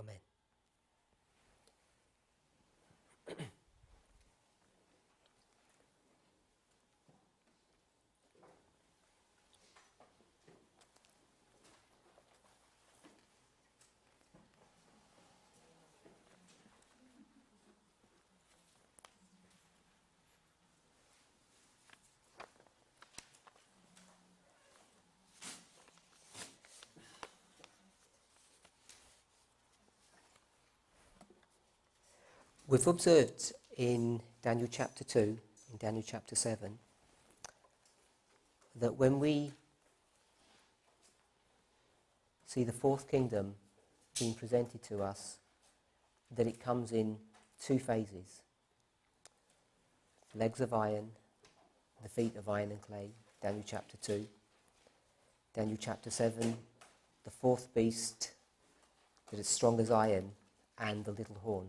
Amen. We've observed in Daniel chapter 2, in Daniel chapter 7, that when we see the fourth kingdom being presented to us, that it comes in two phases. Legs of iron, the feet of iron and clay, Daniel chapter 2. Daniel chapter 7, the fourth beast that is strong as iron, and the little horn.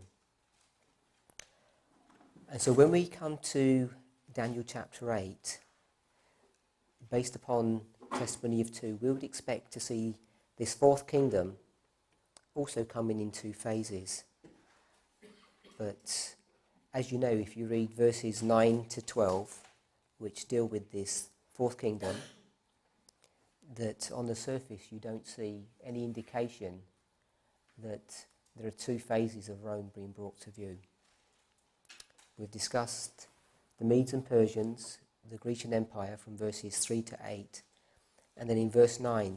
And so when we come to Daniel chapter 8, based upon testimony of 2, we would expect to see this fourth kingdom also coming in two phases. But as you know, if you read verses 9 to 12, which deal with this fourth kingdom, that on the surface you don't see any indication that there are two phases of Rome being brought to view. We've discussed the Medes and Persians, the Grecian Empire from verses 3 to 8. And then in verse 9,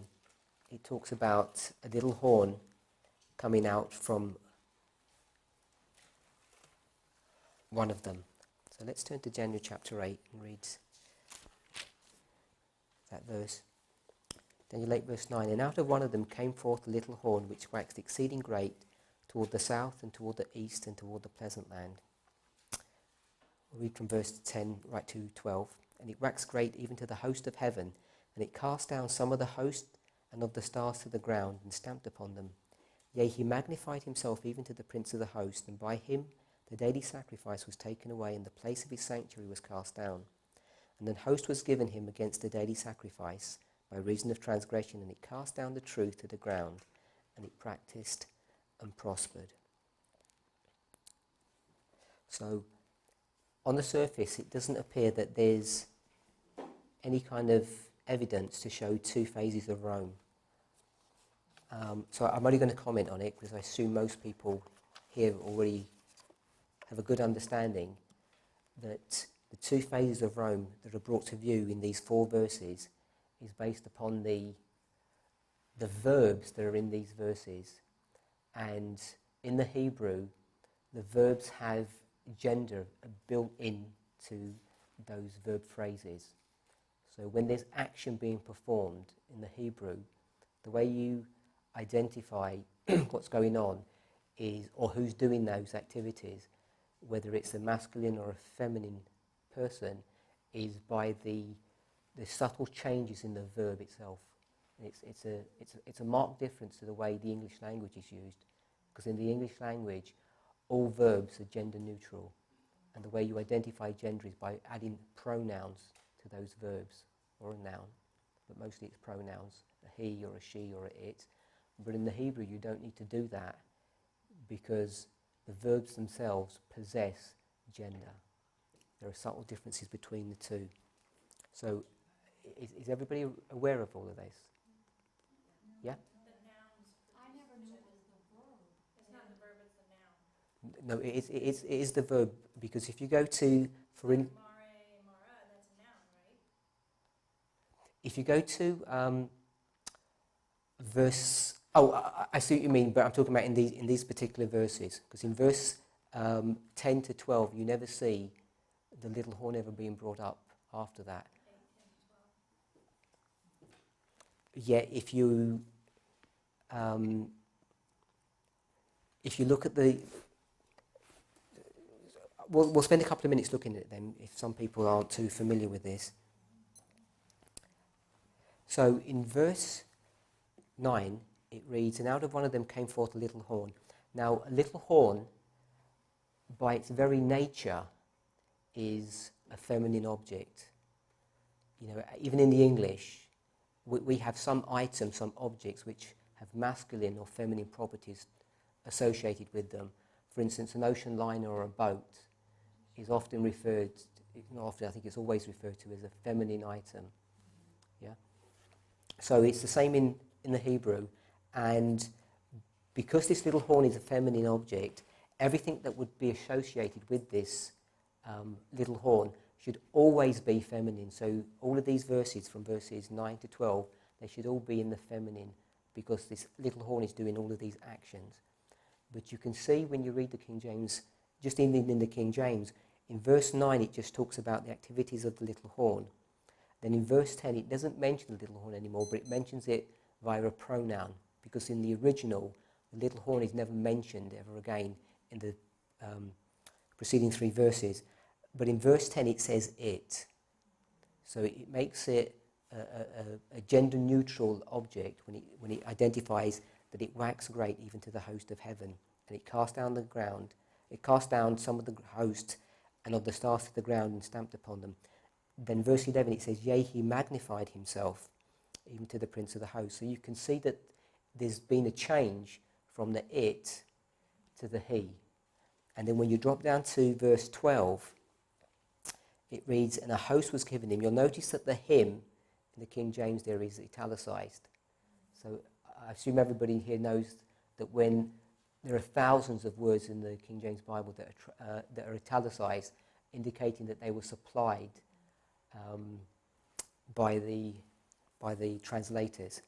it talks about a little horn coming out from one of them. So let's turn to Daniel chapter 8 and read that verse. Daniel 8 verse 9, and out of one of them came forth a little horn which waxed exceeding great toward the south and toward the east and toward the pleasant land. We'll read from verse 10 right to 12. And it waxed great even to the host of heaven, and it cast down some of the host and of the stars to the ground, and stamped upon them. Yea, he magnified himself even to the prince of the host, and by him the daily sacrifice was taken away, and the place of his sanctuary was cast down. And an host was given him against the daily sacrifice, by reason of transgression, and it cast down the truth to the ground, and it practiced and prospered. So, on the surface, it doesn't appear that there's any kind of evidence to show two phases of Rome. So I'm only going to comment on it because I assume most people here already have a good understanding that the two phases of Rome that are brought to view in these 4 verses is based upon the verbs that are in these verses. And in the Hebrew, the verbs have gender built into those verb phrases. So when there's action being performed in the Hebrew, the way you identify what's going on is, or who's doing those activities, whether it's a masculine or a feminine person, is by the subtle changes in the verb itself. It's a marked difference to the way the English language is used, because in the English language all verbs are gender neutral, and the way you identify gender is by adding pronouns to those verbs, or a noun, but mostly it's pronouns, a he or a she or a it. But in the Hebrew you don't need to do that, because the verbs themselves possess gender. There are subtle differences between the two. So is everybody aware of all of this? Yeah? I never knew it was the verb. It's not the verb, it's the noun. No, it is the verb, because if you go to, for in, Mare, mara, that's a noun, right? if you go to verse, I see what you mean, but I'm talking about in these particular verses, because in verse 10 to 12 you never see the little horn ever being brought up after that. 8, 10, 12. Yet if you look at the, we'll spend a couple of minutes looking at it then, if some people aren't too familiar with this. So in verse 9 it reads, and out of one of them came forth a little horn. Now a little horn, by its very nature, is a feminine object. You know, even in the English, we have some items, some objects which have masculine or feminine properties associated with them. For instance, an ocean liner or a boat is often referred, not often, I think it's always referred to as a feminine item. Yeah. So it's the same in the Hebrew, and because this little horn is a feminine object, everything that would be associated with this little horn should always be feminine. So all of these verses, from verses 9 to 12, they should all be in the feminine, because this little horn is doing all of these actions. But you can see when you read the King James, just even in the King James, in verse 9 it just talks about the activities of the little horn. Then in verse 10 it doesn't mention the little horn anymore, but it mentions it via a pronoun, because in the original the little horn is never mentioned ever again in the preceding 3 verses. But in verse 10 it says it. So it makes it a gender-neutral object when it identifies that it waxed great even to the host of heaven. And it cast down the ground, it cast down some of the host and of the stars to the ground and stamped upon them. Then verse 11 it says, yea, he magnified himself even to the prince of the host. So you can see that there's been a change from the it to the he. And then when you drop down to verse 12, it reads, and a host was given him. You'll notice that the him in the King James there is italicized. So I assume everybody here knows that when there are thousands of words in the King James Bible that are italicized, indicating that they were supplied by the translators.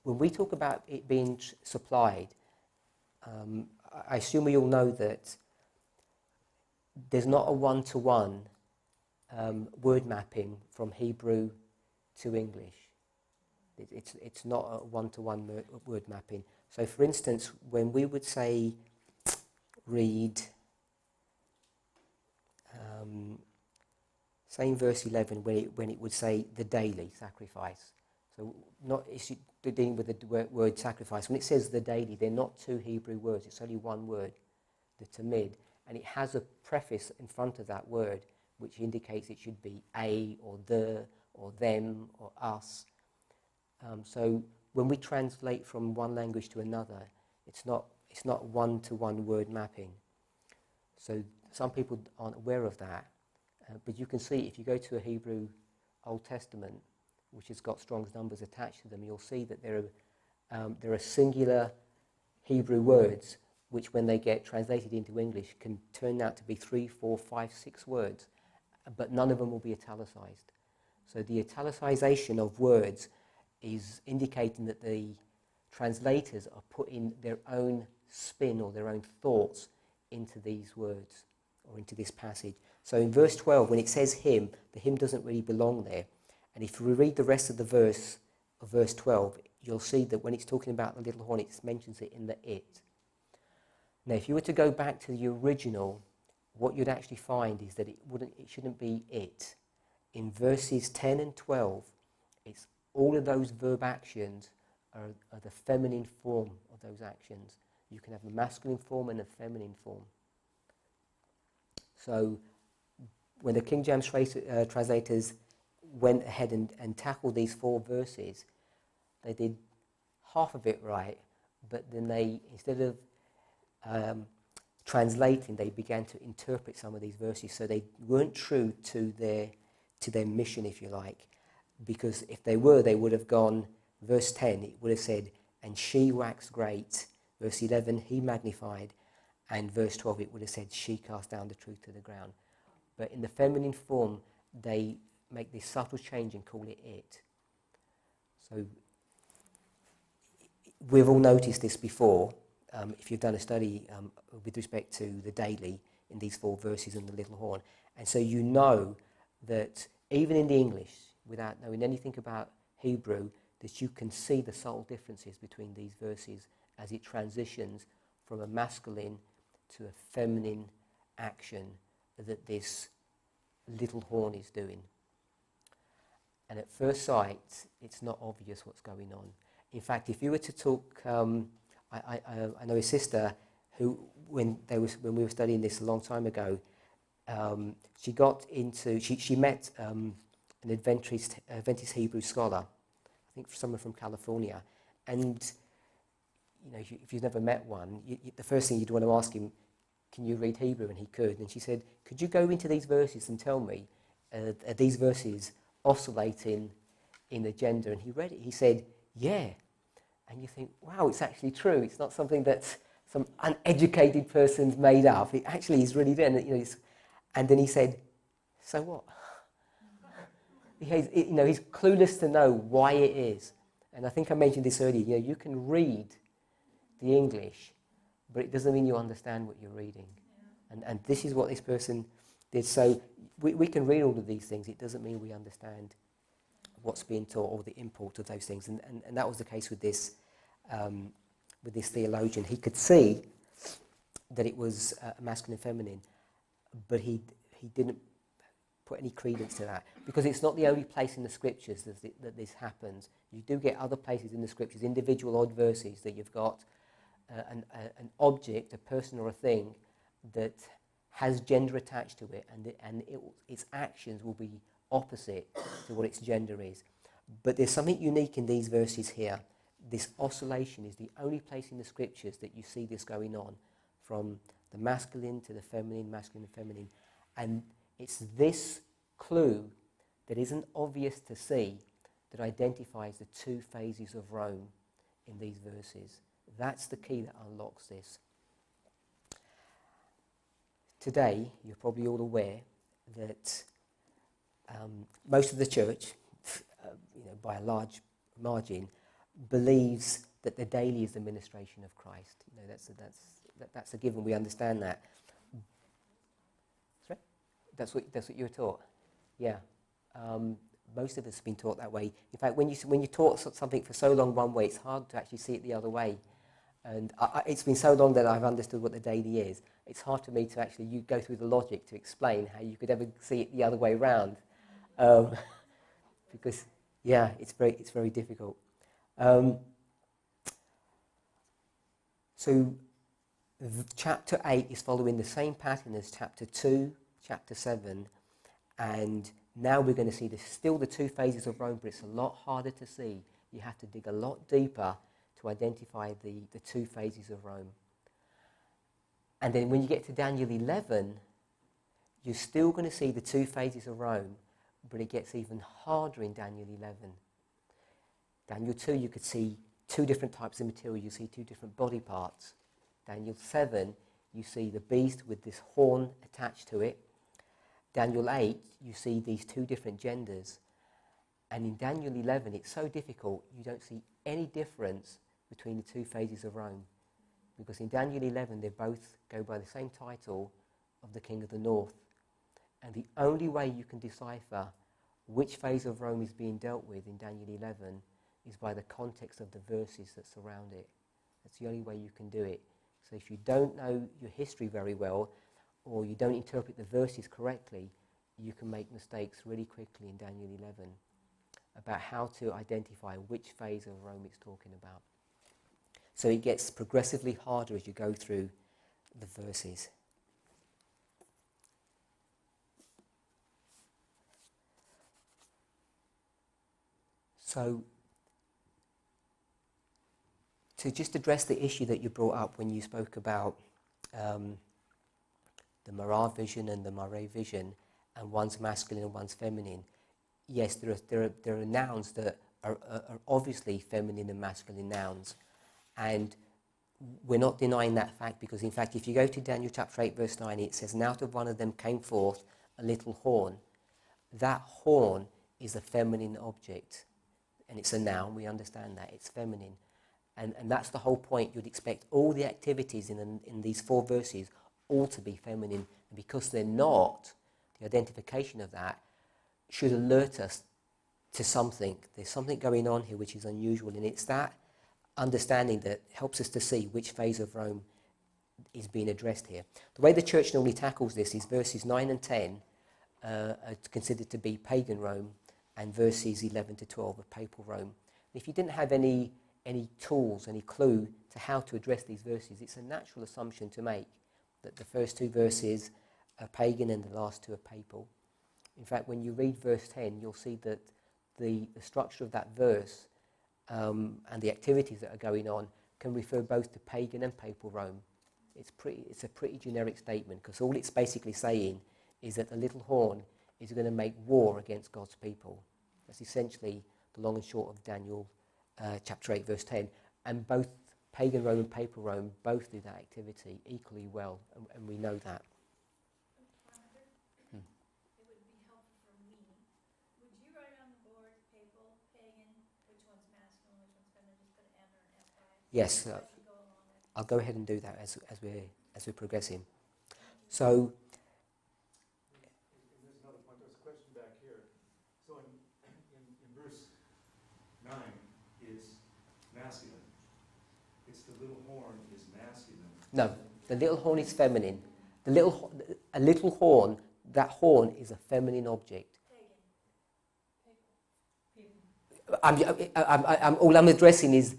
When we talk about it being supplied, I assume we all know that there's not a one-to-one word mapping from Hebrew to English. It's not a one-to-one word mapping. So for instance, when we would say read, say in verse 11 when it would say the daily sacrifice. So not dealing with the word sacrifice. When it says the daily, they're not 2 Hebrew words. It's only one word, the tamid. And it has a preface in front of that word which indicates it should be a or the or them or us. So when we translate from one language to another, it's not one-to-one word mapping. So some people aren't aware of that, but you can see if you go to a Hebrew Old Testament, which has got Strong's numbers attached to them, you'll see that there are singular Hebrew words which, when they get translated into English, can turn out to be 3, 4, 5, 6 words, but none of them will be italicized. So the italicization of words is indicating that the translators are putting their own spin or their own thoughts into these words or into this passage. So in verse 12, when it says him, the him doesn't really belong there. And if we read the rest of the verse of verse 12, you'll see that when it's talking about the little horn, it mentions it in the it. Now, if you were to go back to the original, what you'd actually find is that it shouldn't be it. In verses 10 and 12, it's all of those verb actions are the feminine form of those actions. You can have a masculine form and a feminine form. So when the King James translators went ahead and tackled these 4 verses, they did half of it right, but then they, instead of translating, they began to interpret some of these verses, so they weren't true to their mission, if you like, because if they were, they would have gone, verse 10, it would have said, and she waxed great, verse 11, he magnified, and verse 12, it would have said, she cast down the truth to the ground. But in the feminine form, they make this subtle change and call it it. So we've all noticed this before, if you've done a study with respect to the daily in these 4 verses and the little horn. And so you know that even in the English, without knowing anything about Hebrew, that you can see the subtle differences between these verses as it transitions from a masculine to a feminine action that this little horn is doing. And at first sight, it's not obvious what's going on. In fact, if you were to talk, I know a sister who, when we were studying this a long time ago, she met an Adventist Hebrew scholar, I think someone from California, and if you've never met one, the first thing you'd want to ask him, can you read Hebrew? And he could. And she said, could you go into these verses and tell me, are these verses oscillating in the gender? And he read it. He said, yeah. And you think, wow, it's actually true. It's not something that some uneducated person's made up. It actually is really there. And then he said, so what? He's clueless to know why it is. And I think I mentioned this earlier. You can read the English, but it doesn't mean you understand what you're reading. Yeah. And this is what this person did. So we can read all of these things. It doesn't mean we understand what's being taught or the import of those things. And that was the case with this theologian. He could see that it was masculine and feminine, but he didn't put any credence to that, because it's not the only place in the scriptures that this happens. You do get other places in the scriptures, individual odd verses, that you've got an object, a person or a thing that has gender attached to it, and its actions will be opposite to what its gender is. But there's something unique in these verses here. This oscillation is the only place in the scriptures that you see this going on, from the masculine to the feminine, masculine and feminine. And it's this clue that isn't obvious to see that identifies the two phases of Rome in these verses. That's the key that unlocks this. Today, you're probably all aware that most of the church, by a large margin, believes that the daily is the ministration of Christ. That's a given. We understand that. Sorry? That's what you were taught. Yeah. Most of us have been taught that way. In fact, when you taught something for so long one way, it's hard to actually see it the other way. And it's been so long that I've understood what the daily is. It's hard for me to actually go through the logic to explain how you could ever see it the other way round, because it's very difficult. So chapter 8 is following the same pattern as chapter 2, chapter 7, and now we're going to see still the two phases of Rome, but it's a lot harder to see. You have to dig a lot deeper to identify the two phases of Rome. And then when you get to Daniel 11, you're still going to see the two phases of Rome, but it gets even harder in Daniel 11. Daniel 2, you could see two different types of material. You see two different body parts. Daniel 7, you see the beast with this horn attached to it. Daniel 8, you see these two different genders. And in Daniel 11, it's so difficult, you don't see any difference between the two phases of Rome. Because in Daniel 11, they both go by the same title of the King of the North. And the only way you can decipher which phase of Rome is being dealt with in Daniel 11 is by the context of the verses that surround it. That's the only way you can do it. So if you don't know your history very well, or you don't interpret the verses correctly, you can make mistakes really quickly in Daniel 11 about how to identify which phase of Rome it's talking about. So it gets progressively harder as you go through the verses. So, to just address the issue that you brought up when you spoke about the Marah vision and the Mare vision, and one's masculine and one's feminine. Yes, there are nouns that are obviously feminine and masculine nouns, and we're not denying that fact, because in fact if you go to Daniel chapter 8 verse 9, it says, and out of one of them came forth a little horn. That horn is a feminine object, and it's a noun. We understand that, it's feminine. And that's the whole point. You'd expect all the activities in these four verses all to be feminine. And because they're not, the identification of that should alert us to something. There's something going on here which is unusual. And it's that understanding that helps us to see which phase of Rome is being addressed here. The way the church normally tackles this is verses 9 and 10 are considered to be pagan Rome, and verses 11 to 12 are papal Rome. If you didn't have any tools, any clue to how to address these verses, it's a natural assumption to make that the first two verses are pagan and the last two are papal. In fact, when you read verse 10, you'll see that the structure of that verse and the activities that are going on can refer both to pagan and papal Rome. It's a pretty generic statement, because all it's basically saying is that the little horn is going to make war against God's people. That's essentially the long and short of Daniel chapter 8 verse 10. And both pagan Rome and papal Rome both do that activity equally well, and we know that. Parminder, it would be helpful for me. Would you write on the board papal, pagan, which one's masculine, which one's feminine? Just put an M or an F by it. Yes, So I can go along with it. I'll go ahead and do that as we're progressing. So, And there's another point, there's a question back here. So in verse 9, it's masculine. It's the little horn is masculine. no, the little horn is feminine. A little horn, that horn is a feminine object. All I'm addressing is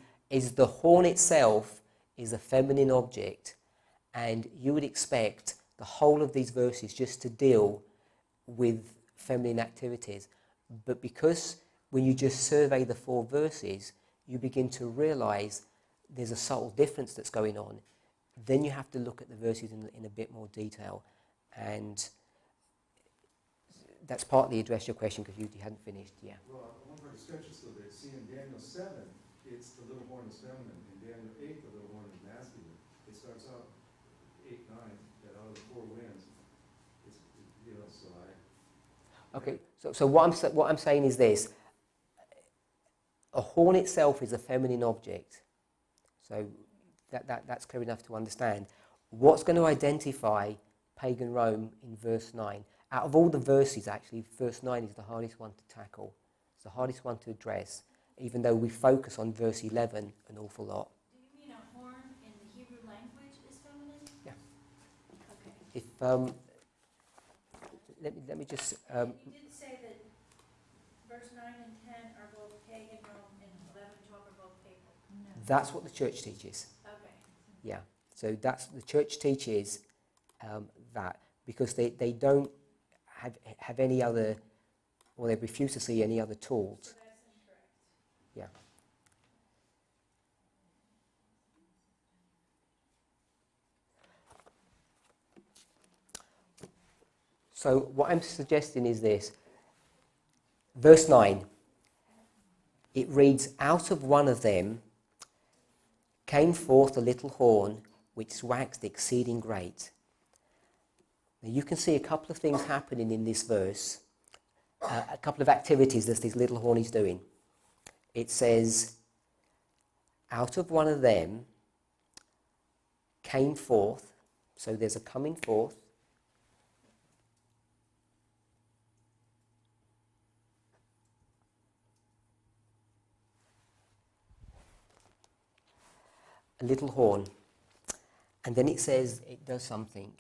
the horn itself is a feminine object, and you would expect the whole of these verses just to deal with feminine activities. But because when you just survey the 4 verses, you begin to realize there's a subtle difference that's going on, then you have to look at the verses in a bit more detail. And that's partly addressed your question, because you hadn't finished, yeah. Well, I want to stretch this a little bit. See, in Daniel 7, it's the little horn is feminine. In Daniel 8, the little horn is masculine. It starts out 8, 9, that out of the 4 winds. It's, you know, so I... Okay, so what I'm saying is this. A horn itself is a feminine object. So that's clear enough to understand. What's going to identify pagan Rome in verse 9? Out of all the verses, actually, verse 9 is the hardest one to tackle. It's the hardest one to address, even though we focus on verse 11 an awful lot. Do you mean a horn in the Hebrew language is feminine? Yeah. Okay. If let me just You did say that verse 9 and 10 are both pagan Rome and 11 and 12 are both papal. No. that's what the church teaches. Okay. Yeah. So that's the church teaches that, because they don't have any other, or they refuse to see any other tools. So that's incorrect. Yeah. So what I'm suggesting is this. Verse 9, it reads, "Out of one of them came forth a little horn, which waxed exceeding great." Now you can see a couple of things happening in this verse, a couple of activities that this little horn is doing. It says, "Out of one of them came forth," so there's a coming forth. A little horn. And then it says it does something.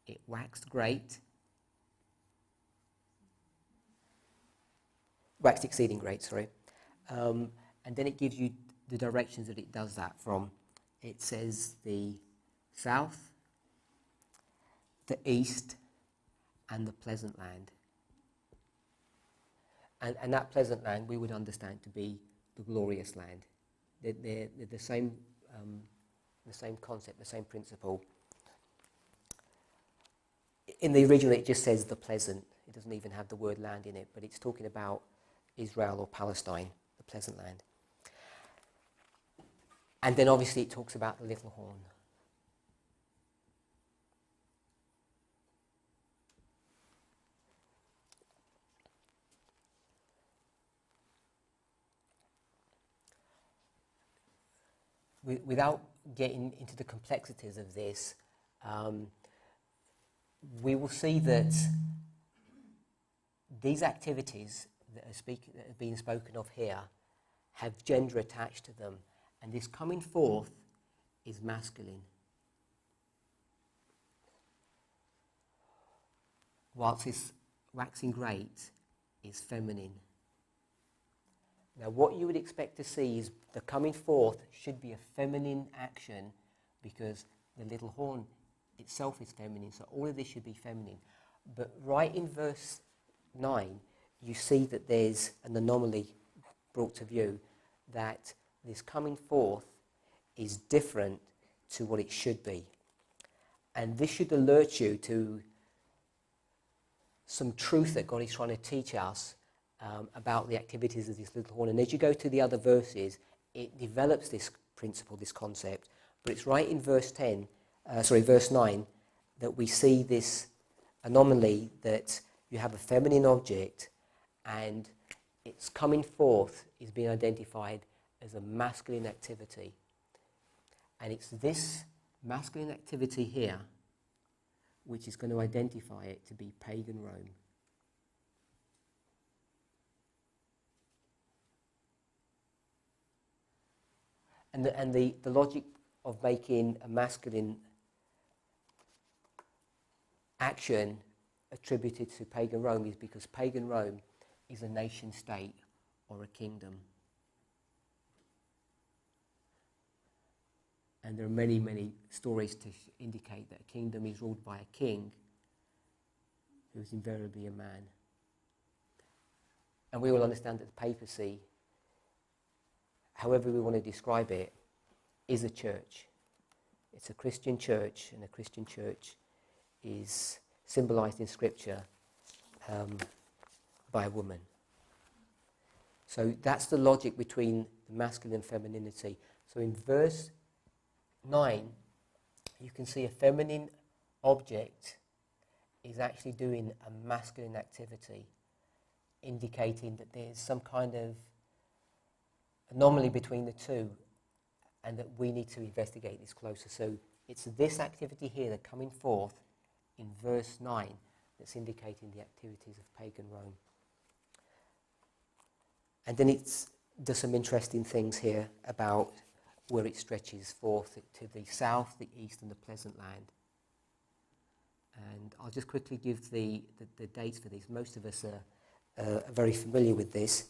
It waxed great. Waxed exceeding great, sorry. And then it gives you the directions that it does that from. It says the south, the east, and the pleasant land. And that pleasant land we would understand to be the glorious land. They're the same concept, the same principle. In the original, it just says the pleasant. It doesn't even have the word land in it, but it's talking about Israel or Palestine, the pleasant land. And then obviously it talks about the little horn. Without getting into the complexities of this, we will see that these activities that are being spoken of here have gender attached to them, and this coming forth is masculine, whilst this waxing great is feminine. Now, what you would expect to see is the coming forth should be a feminine action, because the little horn itself is feminine, so all of this should be feminine. But right in verse 9, you see that there's an anomaly brought to view, that this coming forth is different to what it should be. And this should alert you to some truth that God is trying to teach us about the activities of this little horn. And as you go to the other verses, it develops this principle, this concept. But it's right in verse 9, that we see this anomaly that you have a feminine object and its coming forth is being identified as a masculine activity. And it's this masculine activity here which is going to identify it to be pagan Rome. And the logic of making a masculine action attributed to pagan Rome is because pagan Rome is a nation state or a kingdom. And there are many, many stories to indicate that a kingdom is ruled by a king who is invariably a man. And we all understand that the papacy, however we want to describe it, is a church. It's a Christian church, and a Christian church is symbolized in Scripture by a woman. So that's the logic between the masculine and femininity. So in verse 9, you can see a feminine object is actually doing a masculine activity, indicating that there's some kind of anomaly between the two and that we need to investigate this closer. So it's this activity here that coming forth in verse 9 that's indicating the activities of pagan Rome. And then it does some interesting things here about where it stretches forth to the south, the east, and the pleasant land. And I'll just quickly give the dates for these. Most of us are very familiar with this.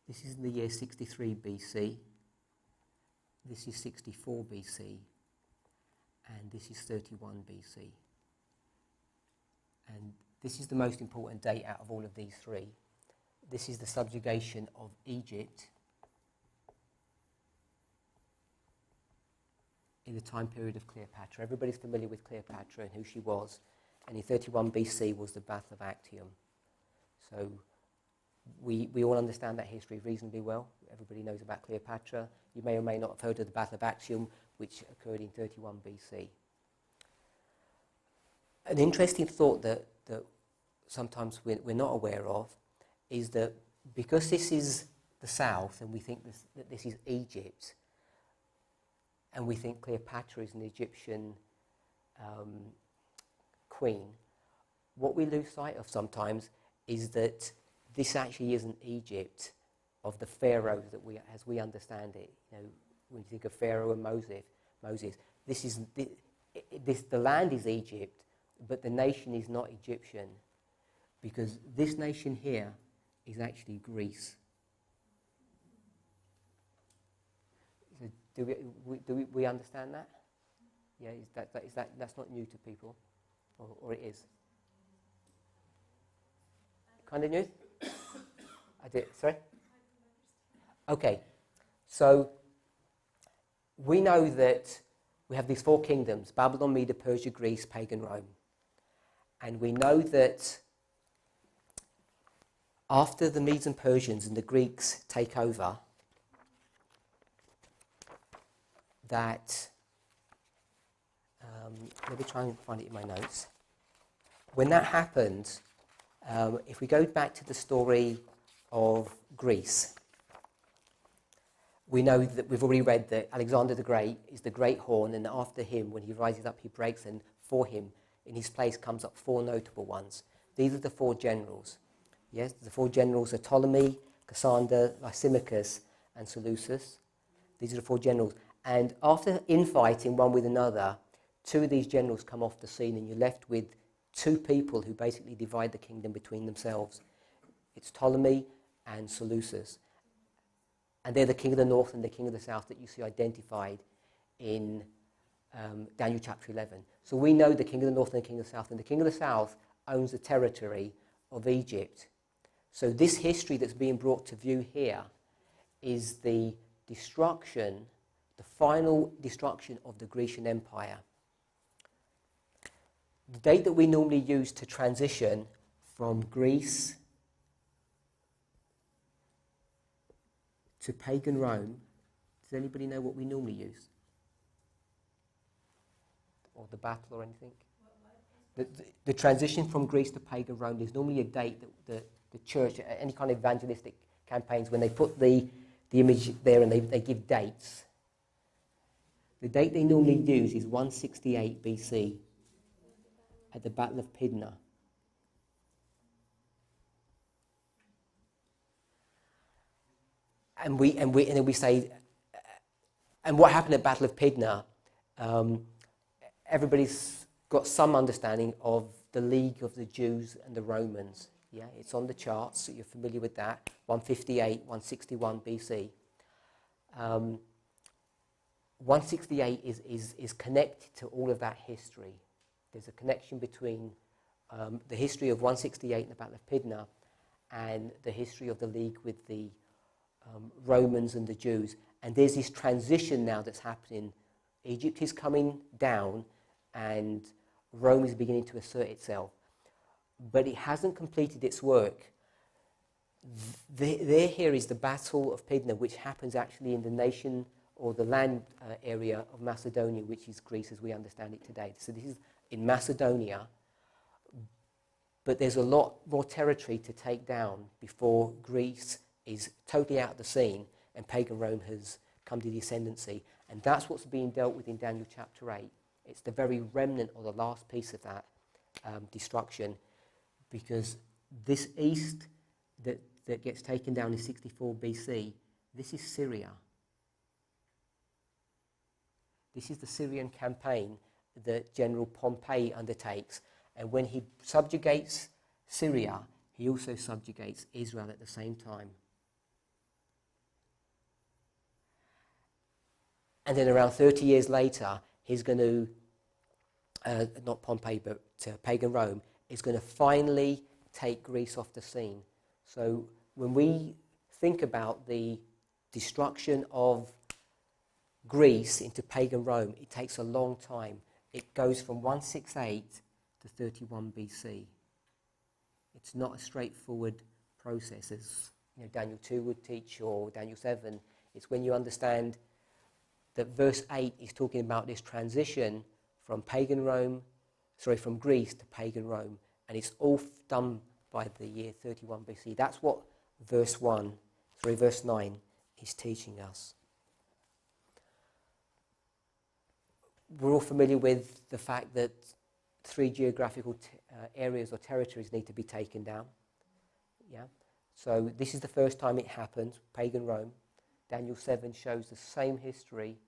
This is in the year 63 BC. This is 64 BC. And this is 31 BC. And this is the most important date out of all of these three. This is the subjugation of Egypt in the time period of Cleopatra. Everybody's familiar with Cleopatra and who she was. And in 31 BC was the Battle of Actium. So we all understand that history reasonably well. Everybody knows about Cleopatra. You may or may not have heard of the Battle of Actium, which occurred in 31 BC. An interesting thought that sometimes we're not aware of is that because this is the south and we think that this is Egypt, and we think Cleopatra is an Egyptian queen, what we lose sight of sometimes is that this actually isn't Egypt of the pharaohs that as we understand it. You know, when you think of Pharaoh and Moses, the land is Egypt, but the nation is not Egyptian, because this nation here is actually Greece. So do we understand that? Yeah, that's not new to people, or it is? Kind of new? I did. Sorry? Okay. So we know that we have these four kingdoms: Babylon, Media, Persia, Greece, pagan Rome. And we know that after the Medes and Persians and the Greeks take over, that, let me try and find it in my notes. When that happened, if we go back to the story of Greece, we know that we've already read that Alexander the Great is the great horn, and after him, when he rises up, he breaks, and for him, in his place, comes up four notable ones. These are the four generals. Yes, the four generals are Ptolemy, Cassander, Lysimachus, and Seleucus. These are the four generals. And after infighting one with another, two of these generals come off the scene, and you're left with two people who basically divide the kingdom between themselves. It's Ptolemy and Seleucus. And they're the king of the north and the king of the south that you see identified in Daniel chapter 11. So we know the king of the north and the king of the south. And the king of the south owns the territory of Egypt. So this history that's being brought to view here is the destruction, the final destruction of the Grecian Empire. The date that we normally use to transition from Greece to pagan Rome, does anybody know what we normally use? Or the battle or anything? The transition from Greece to pagan Rome, there's normally a date that the church, any kind of evangelistic campaigns, when they put the image there and they give dates, the date they normally use is 168 BC at the Battle of Pydna. And then we say, and what happened at Battle of Pydna? Everybody's got some understanding of the League of the Jews and the Romans. Yeah, it's on the charts, so you're familiar with that. 158, 161 BC. 168 is connected to all of that history. There's a connection between the history of 168 and the Battle of Pydna and the history of the League with the Romans and the Jews. And there's this transition now that's happening. Egypt is coming down and Rome is beginning to assert itself. But it hasn't completed its work. There here is the Battle of Pydna, which happens actually in the nation or the land area of Macedonia, which is Greece as we understand it today. So this is in Macedonia, but there's a lot more territory to take down before Greece is totally out of the scene and pagan Rome has come to the ascendancy. And that's what's being dealt with in Daniel chapter 8. It's the very remnant or the last piece of that destruction, because this east that gets taken down in 64 BC, this is Syria. This is the Syrian campaign that General Pompey undertakes. And when he subjugates Syria, he also subjugates Israel at the same time. And then around 30 years later, he's going to, not Pompey, but pagan Rome, is going to finally take Greece off the scene. So when we think about the destruction of Greece into pagan Rome, it takes a long time. It goes from 168 to 31 BC. It's not a straightforward process as Daniel 2 would teach or Daniel 7. It's when you understand that verse 8 is talking about this transition from from Greece to pagan Rome, and it's all done by the year 31 BC. That's what verse 9 is teaching us. We're all familiar with the fact that 3 geographical areas or territories need to be taken down. Yeah. So this is the first time it happened, pagan Rome. Daniel 7 shows the same history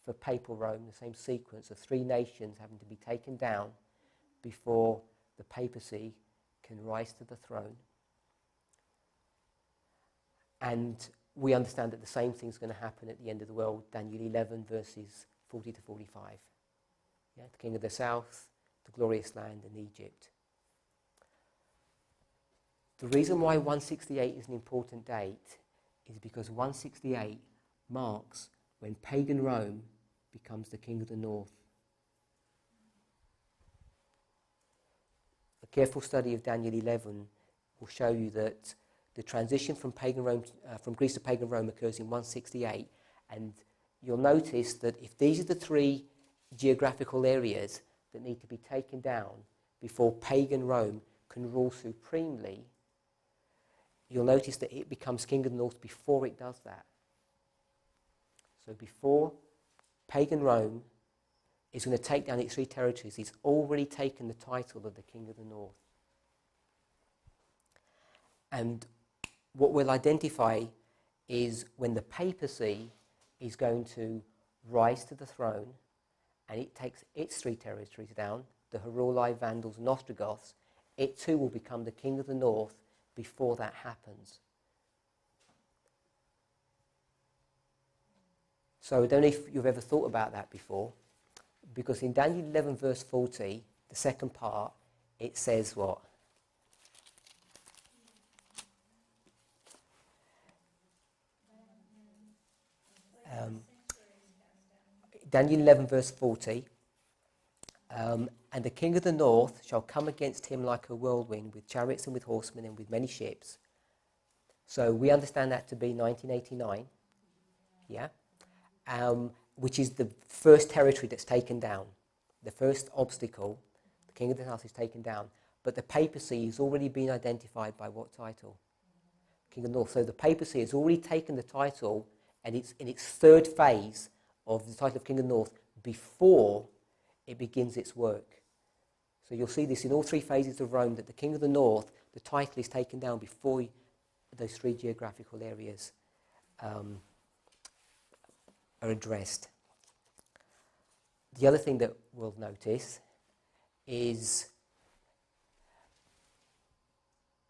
for papal Rome, the same sequence of 3 nations having to be taken down before the papacy can rise to the throne. And we understand that the same thing's going to happen at the end of the world, Daniel 11 verses 40 to 45. Yeah, the king of the south, the glorious land, and Egypt. The reason why 168 is an important date is because 168 marks when pagan Rome becomes the king of the north. A careful study of Daniel 11 will show you that the transition from Greece to pagan Rome occurs in 168, and you'll notice that if these are the 3 geographical areas that need to be taken down before pagan Rome can rule supremely, you'll notice that it becomes king of the north before it does that. So before pagan Rome is going to take down its 3 territories, it's already taken the title of the king of the north. And what we'll identify is when the papacy is going to rise to the throne and it takes its 3 territories down, the Heruli, Vandals and Ostrogoths, it too will become the king of the north before that happens. So I don't know if you've ever thought about that before, because in Daniel 11 verse 40, the second part, it says what? Daniel 11 verse 40, and the king of the north shall come against him like a whirlwind with chariots and with horsemen and with many ships. So we understand that to be 1989, yeah, which is the first territory that's taken down, the first obstacle. The king of the south is taken down, but the papacy has already been identified by what title? King of the north. So the papacy has already taken the title, and it's in its third phase of the title of king of the north before it begins its work. So you'll see this in all three phases of Rome, that the king of the north, the title is taken down before those three geographical areas are addressed. The other thing that we'll notice is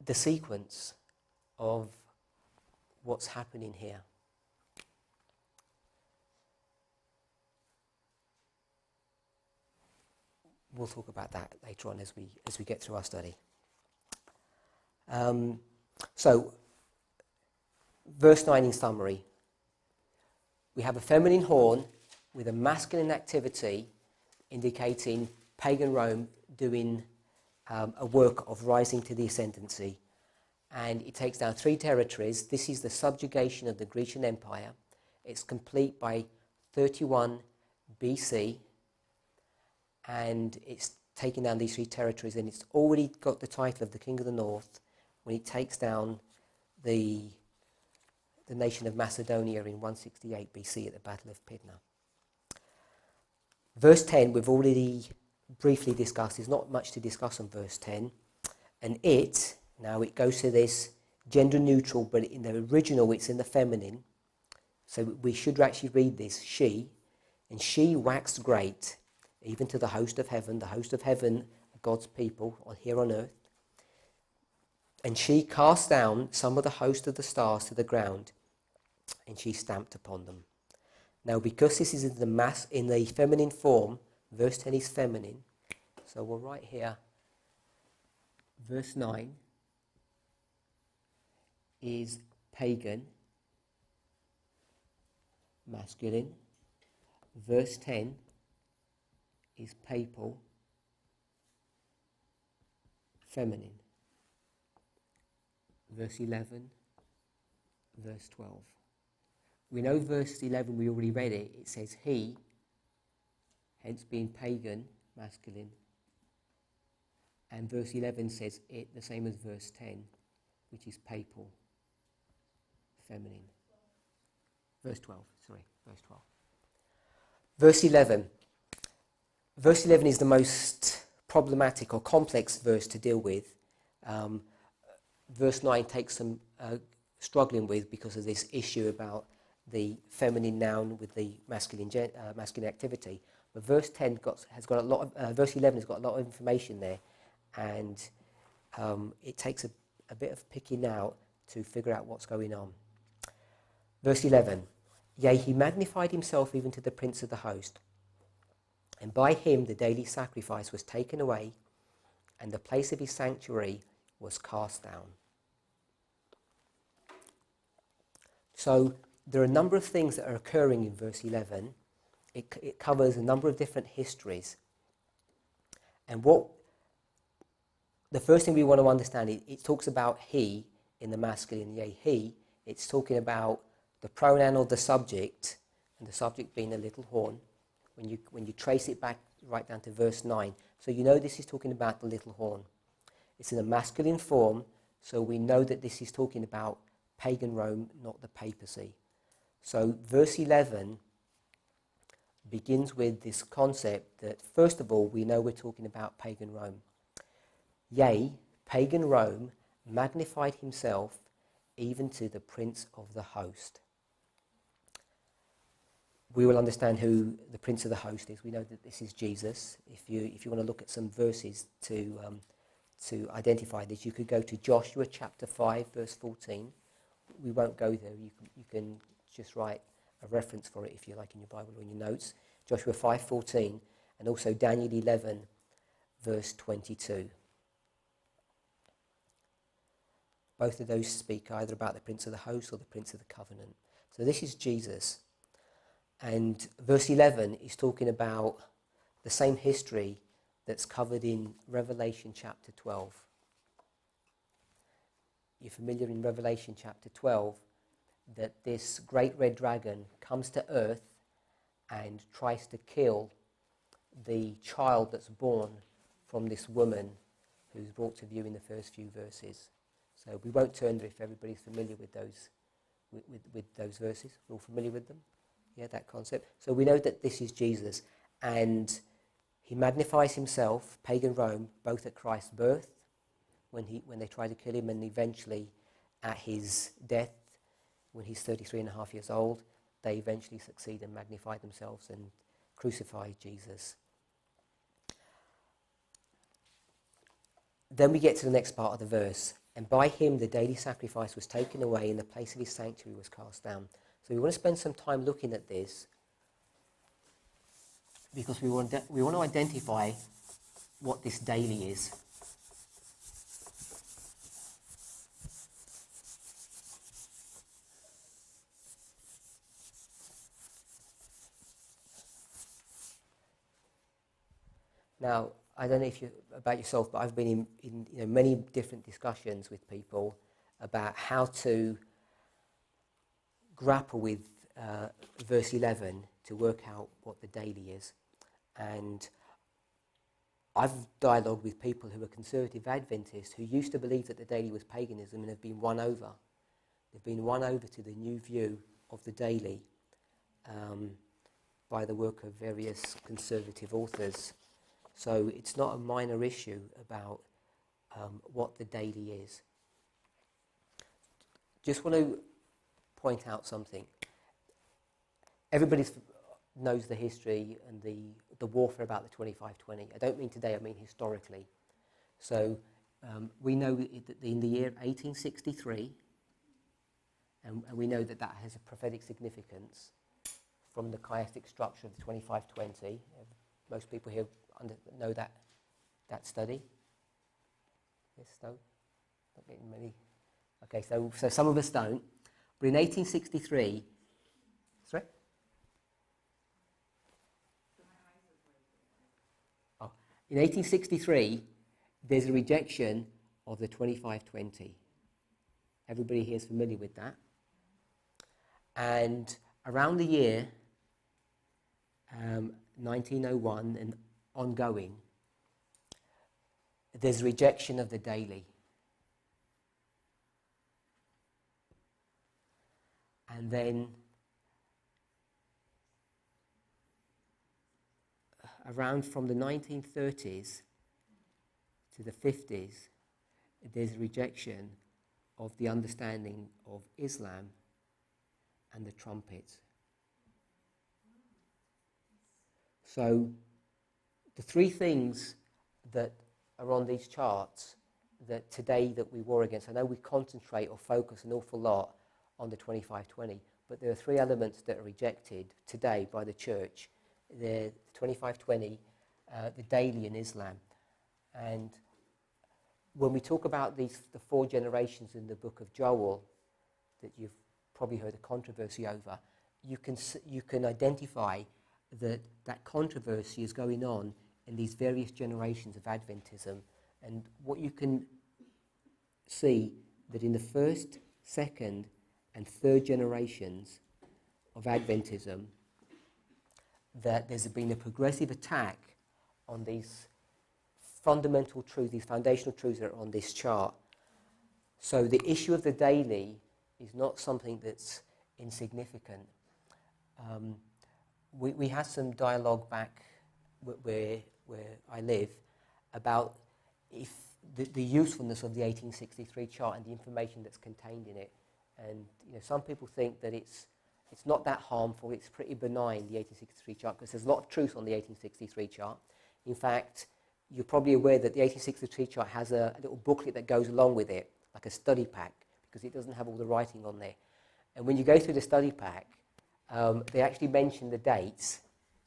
the sequence of what's happening here. We'll talk about that later on as we get through our study. So, verse 9 in summary. We have a feminine horn with a masculine activity indicating pagan Rome doing a work of rising to the ascendancy. And it takes down three territories. This is the subjugation of the Grecian Empire. It's complete by 31 BC. And it's taken down these three territories, and it's already got the title of the King of the North when it takes down the nation of Macedonia in 168 BC at the Battle of Pydna. Verse 10 we've already briefly discussed. There's not much to discuss on verse 10. And now it goes to this gender neutral, but in the original it's in the feminine. So we should actually read this, she, and she waxed great, even to the host of heaven, God's people here on earth. And she cast down some of the host of the stars to the ground, and she stamped upon them. Now, because this is in the feminine form, verse 10 is feminine, so we'll write here, verse 9 is pagan, masculine. Verse 10 is papal, feminine. Verse 11, verse 12. We know verse 11, we already read it. It says he, hence being pagan, masculine. And verse 11 says it, the same as verse 10, which is papal, feminine. Verse 12, verse 12. Verse 11. Verse 11 is the most problematic or complex verse to deal with. Verse 9 takes some struggling with because of this issue about the feminine noun with the masculine activity. But verse 10 has got a lot of, verse 11 has got a lot of information there, and it takes a bit of picking out to figure out what's going on. Verse 11, yea, he magnified himself even to the prince of the host, and by him the daily sacrifice was taken away, and the place of his sanctuary was cast down. So there are a number of things that are occurring in verse 11. It covers a number of different histories. And the first thing we want to understand, it talks about he in the masculine, yea, he. It's talking about the pronoun or the subject, and the subject being a little horn. When you trace it back right down to verse 9. So you know this is talking about the little horn. It's in a masculine form, so we know that this is talking about pagan Rome, not the papacy. So verse 11 begins with this concept that, first of all, we know we're talking about pagan Rome. Yea, pagan Rome magnified himself even to the prince of the host. We will understand who the prince of the host is. We know that this is Jesus. If you want to look at some verses to identify this, you could go to Joshua chapter 5, verse 14. We won't go there. You can just write a reference for it if you like in your Bible or in your notes. Joshua 5:14, and also Daniel 11, verse 22. Both of those speak either about the prince of the host or the prince of the covenant. So this is Jesus. And verse 11 is talking about the same history that's covered in Revelation chapter 12. You're familiar in Revelation chapter 12 that this great red dragon comes to earth and tries to kill the child that's born from this woman who's brought to view in the first few verses. So we won't turn there if everybody's familiar with those with those verses. We're all familiar with them? Yeah, that concept. So we know that this is Jesus, and he magnifies himself, pagan Rome, both at Christ's birth, when they try to kill him, and eventually at his death, when he's 33 and a half years old, they eventually succeed and magnify themselves and crucify Jesus. Then we get to the next part of the verse. And by him the daily sacrifice was taken away, and the place of his sanctuary was cast down. So we want to spend some time looking at this, because we want to identify what this daily is. Now, I don't know if about yourself, but I've been in many different discussions with people about how to grapple with verse 11 to work out what the daily is. And I've dialogued with people who are conservative Adventists who used to believe that the daily was paganism and have been won over. They've been won over to the new view of the daily by the work of various conservative authors. So it's not a minor issue about what the daily is. Just want to point out something. Everybody knows the history and the warfare about the 2520. I don't mean today, I mean historically. So we know that in the year 1863, and we know that that has a prophetic significance from the chiastic structure of the 2520. Most people here know that study? Yes, no? Not getting many. Okay, so some of us don't. But in 1863, sorry? Oh, in 1863, there's a rejection of the 2520. Everybody here is familiar with that. And around the year 1901 and ongoing, there's a rejection of the daily. And then around from the 1930s to the 50s, there's a rejection of the understanding of Islam and the trumpet. So the three things that are on these charts that today that we war against, I know we concentrate or focus an awful lot on the 2520, but there are three elements that are rejected today by the church. The 2520, the daily, and Islam. And when we talk about the four generations in the book of Joel that you've probably heard a controversy over, you can identify that controversy is going on in these various generations of Adventism. And what you can see that in the first, second, and third generations of Adventism, that there's been a progressive attack on these fundamental truths, these foundational truths that are on this chart. So the issue of the daily is not something that's insignificant. We had some dialogue back where I live about if the usefulness of the 1863 chart and the information that's contained in it. And some people think that it's not that harmful, it's pretty benign, the 1863 chart, because there's a lot of truth on the 1863 chart. In fact, you're probably aware that the 1863 chart has a little booklet that goes along with it, like a study pack, because it doesn't have all the writing on there. And when you go through the study pack, they actually mention the dates,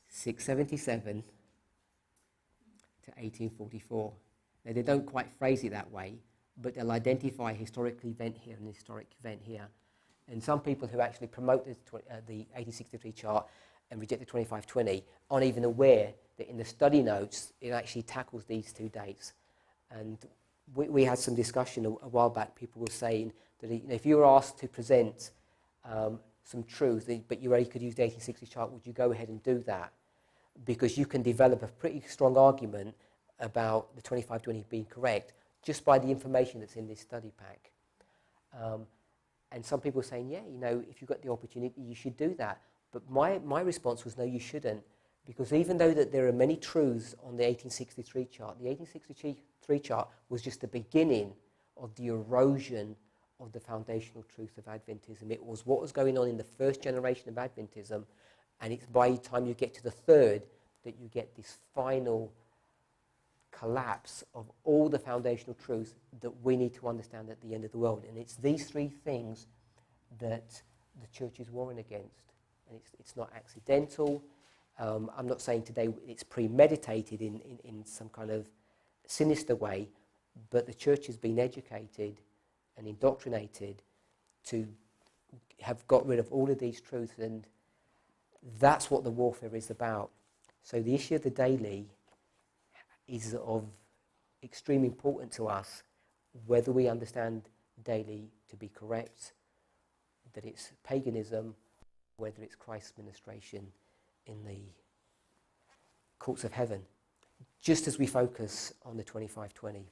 677 to 1844. Now, they don't quite phrase it that way, but they'll identify a historical event here and a historic event here. And some people who actually promote the 1863 chart and rejected 2520 aren't even aware that in the study notes it actually tackles these two dates. And we had some discussion a while back. People were saying that if you were asked to present some truth, but you only could use the 1860 chart, would you go ahead and do that? Because you can develop a pretty strong argument about the 2520 being correct just by the information that's in this study pack. And some people are saying, yeah, if you've got the opportunity, you should do that. But my response was, no, you shouldn't. Because even though that there are many truths on the 1863 chart, the 1863 chart was just the beginning of the erosion of the foundational truth of Adventism. It was what was going on in the first generation of Adventism, and it's by the time you get to the third that you get this final collapse of all the foundational truths that we need to understand at the end of the world. And it's these three things that the church is warring against. And it's not accidental. I'm not saying today it's premeditated in some kind of sinister way, but the church has been educated and indoctrinated to have got rid of all of these truths, and that's what the warfare is about. So the issue of the daily is of extreme importance to us, whether we understand daily to be correct, that it's paganism, whether it's Christ's ministration in the courts of heaven, just as we focus on the 2520.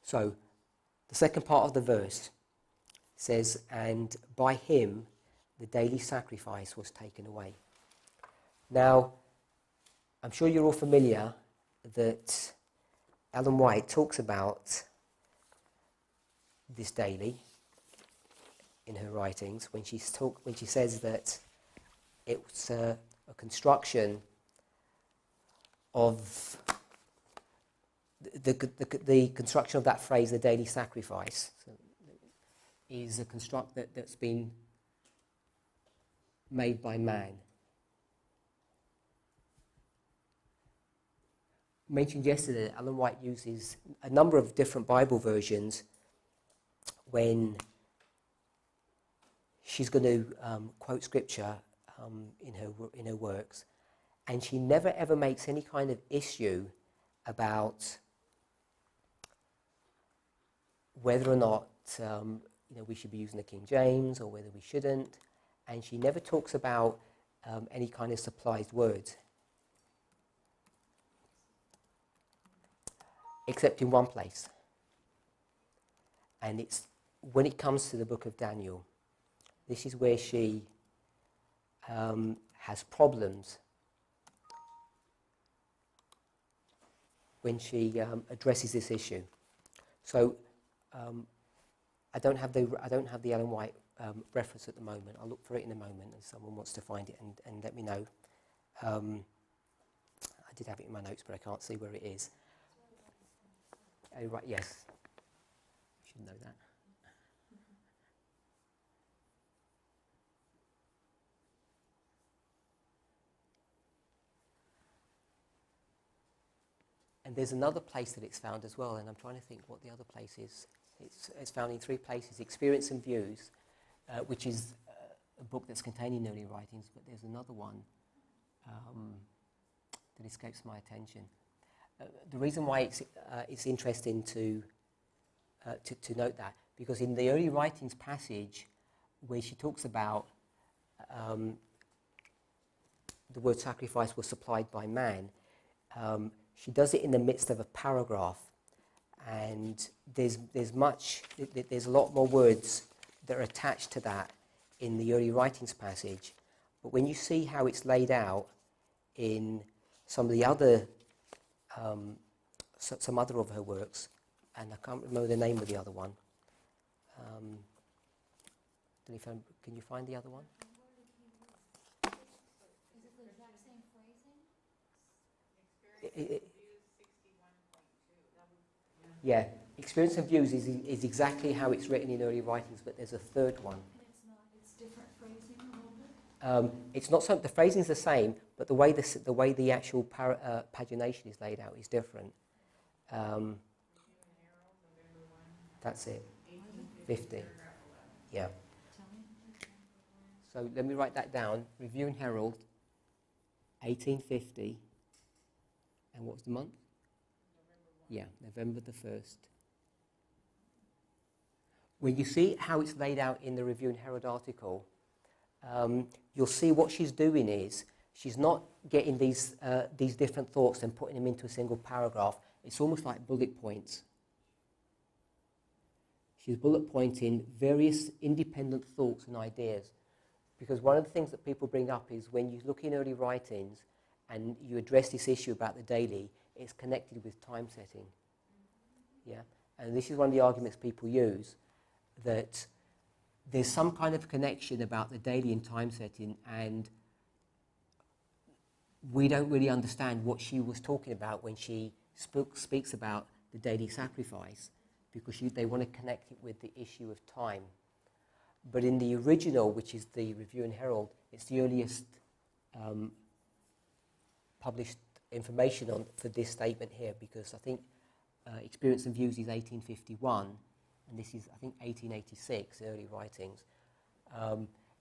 So, the second part of the verse says, and by him the daily sacrifice was taken away. Now, I'm sure you're all familiar that Ellen White talks about this daily in her writings when she says that it's a construction of the construction of that phrase, the daily sacrifice, is a construct that's been made by man. Mentioned yesterday, Ellen White uses a number of different Bible versions when she's going to quote scripture in her works, and she never ever makes any kind of issue about whether or not we should be using the King James or whether we shouldn't, and she never talks about any kind of supplied words, except in one place, and it's when it comes to the book of Daniel. This is where she has problems when she addresses this issue. So I don't have the Ellen White reference at the moment. I'll look for it in a moment if someone wants to find it and let me know. I did have it in my notes, but I can't see where it is. Oh, right, yes. You should know that. And there's another place that it's found as well, and I'm trying to think what the other place is. It's found in three places: Experience and Views, which is a book that's contained in early writings, but there's another one that escapes my attention. The reason why it's interesting to note that, because in the early writings passage where she talks about the word sacrifice was supplied by man, she does it in the midst of a paragraph, and there's a lot more words that are attached to that in the early writings passage. But when you see how it's laid out in some of the other some other of her works, and I can't remember the name of the other one. Can you find the other one? Is it the exact same phrasing? Yeah, Experience and Views is exactly how it's written in early writings, but there's a third one. And it's different phrasing a little bit? It's not so. The phrasing's the same, but the way the actual pagination is laid out is different. That's it. 50. Yeah. So let me write that down. Review and Herald, 1850. And what's the month? Yeah, November the 1st. When you see how it's laid out in the Review and Herald article, you'll see what she's doing is she's not getting these different thoughts and putting them into a single paragraph. It's almost like bullet points. She's bullet pointing various independent thoughts and ideas. Because one of the things that people bring up is when you look in early writings and you address this issue about the daily, it's connected with time setting. Yeah? And this is one of the arguments people use, that there's some kind of connection about the daily and time setting, and we don't really understand what she was talking about when she speaks about the daily sacrifice, because they want to connect it with the issue of time. But in the original, which is the Review and Herald, it's the earliest published information for this statement here, because I think Experience and Views is 1851, and this is, I think, 1886, early writings.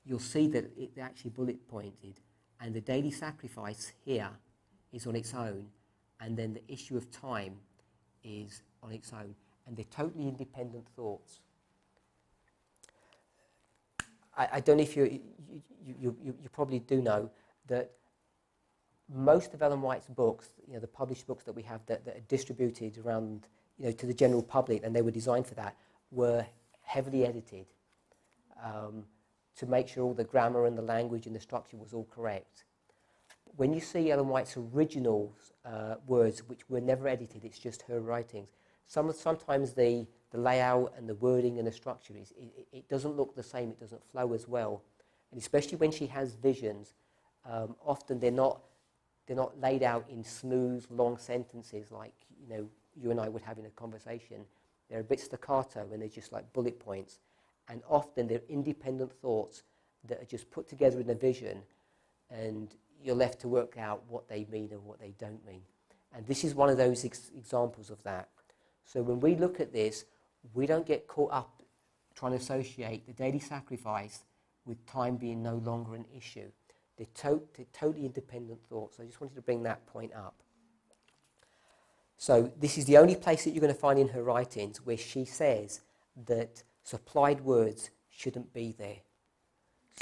You'll see that it actually bullet pointed, and the daily sacrifice here is on its own, and then the issue of time is on its own, and they're totally independent thoughts. I don't know if you probably do know that most of Ellen White's books, the published books that we have that are distributed around, to the general public, and they were designed for that, were heavily edited to make sure all the grammar and the language and the structure was all correct. When you see Ellen White's original words, which were never edited, it's just her writings, sometimes the layout and the wording and the structure, it doesn't look the same, it doesn't flow as well. And especially when she has visions, often they're not laid out in smooth, long sentences like you and I would have in a conversation. They're a bit staccato and they're just like bullet points. And often they're independent thoughts that are just put together in a vision, and you're left to work out what they mean or what they don't mean. And this is one of those examples of that. So when we look at this, we don't get caught up trying to associate the daily sacrifice with time being no longer an issue. They're totally independent thoughts. I just wanted to bring that point up. So this is the only place that you're going to find in her writings where she says that supplied words shouldn't be there.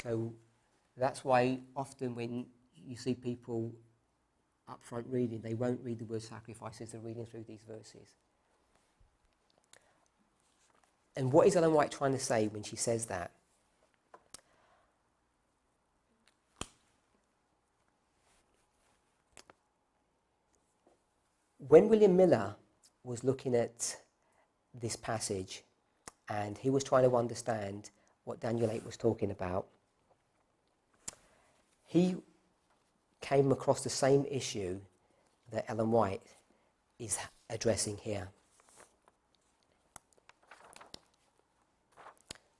So that's why often when you see people up front reading, they won't read the word sacrifice as they're reading through these verses. And what is Ellen White trying to say when she says that? When William Miller was looking at this passage and he was trying to understand what Daniel 8 was talking about, he came across the same issue that Ellen White is addressing here.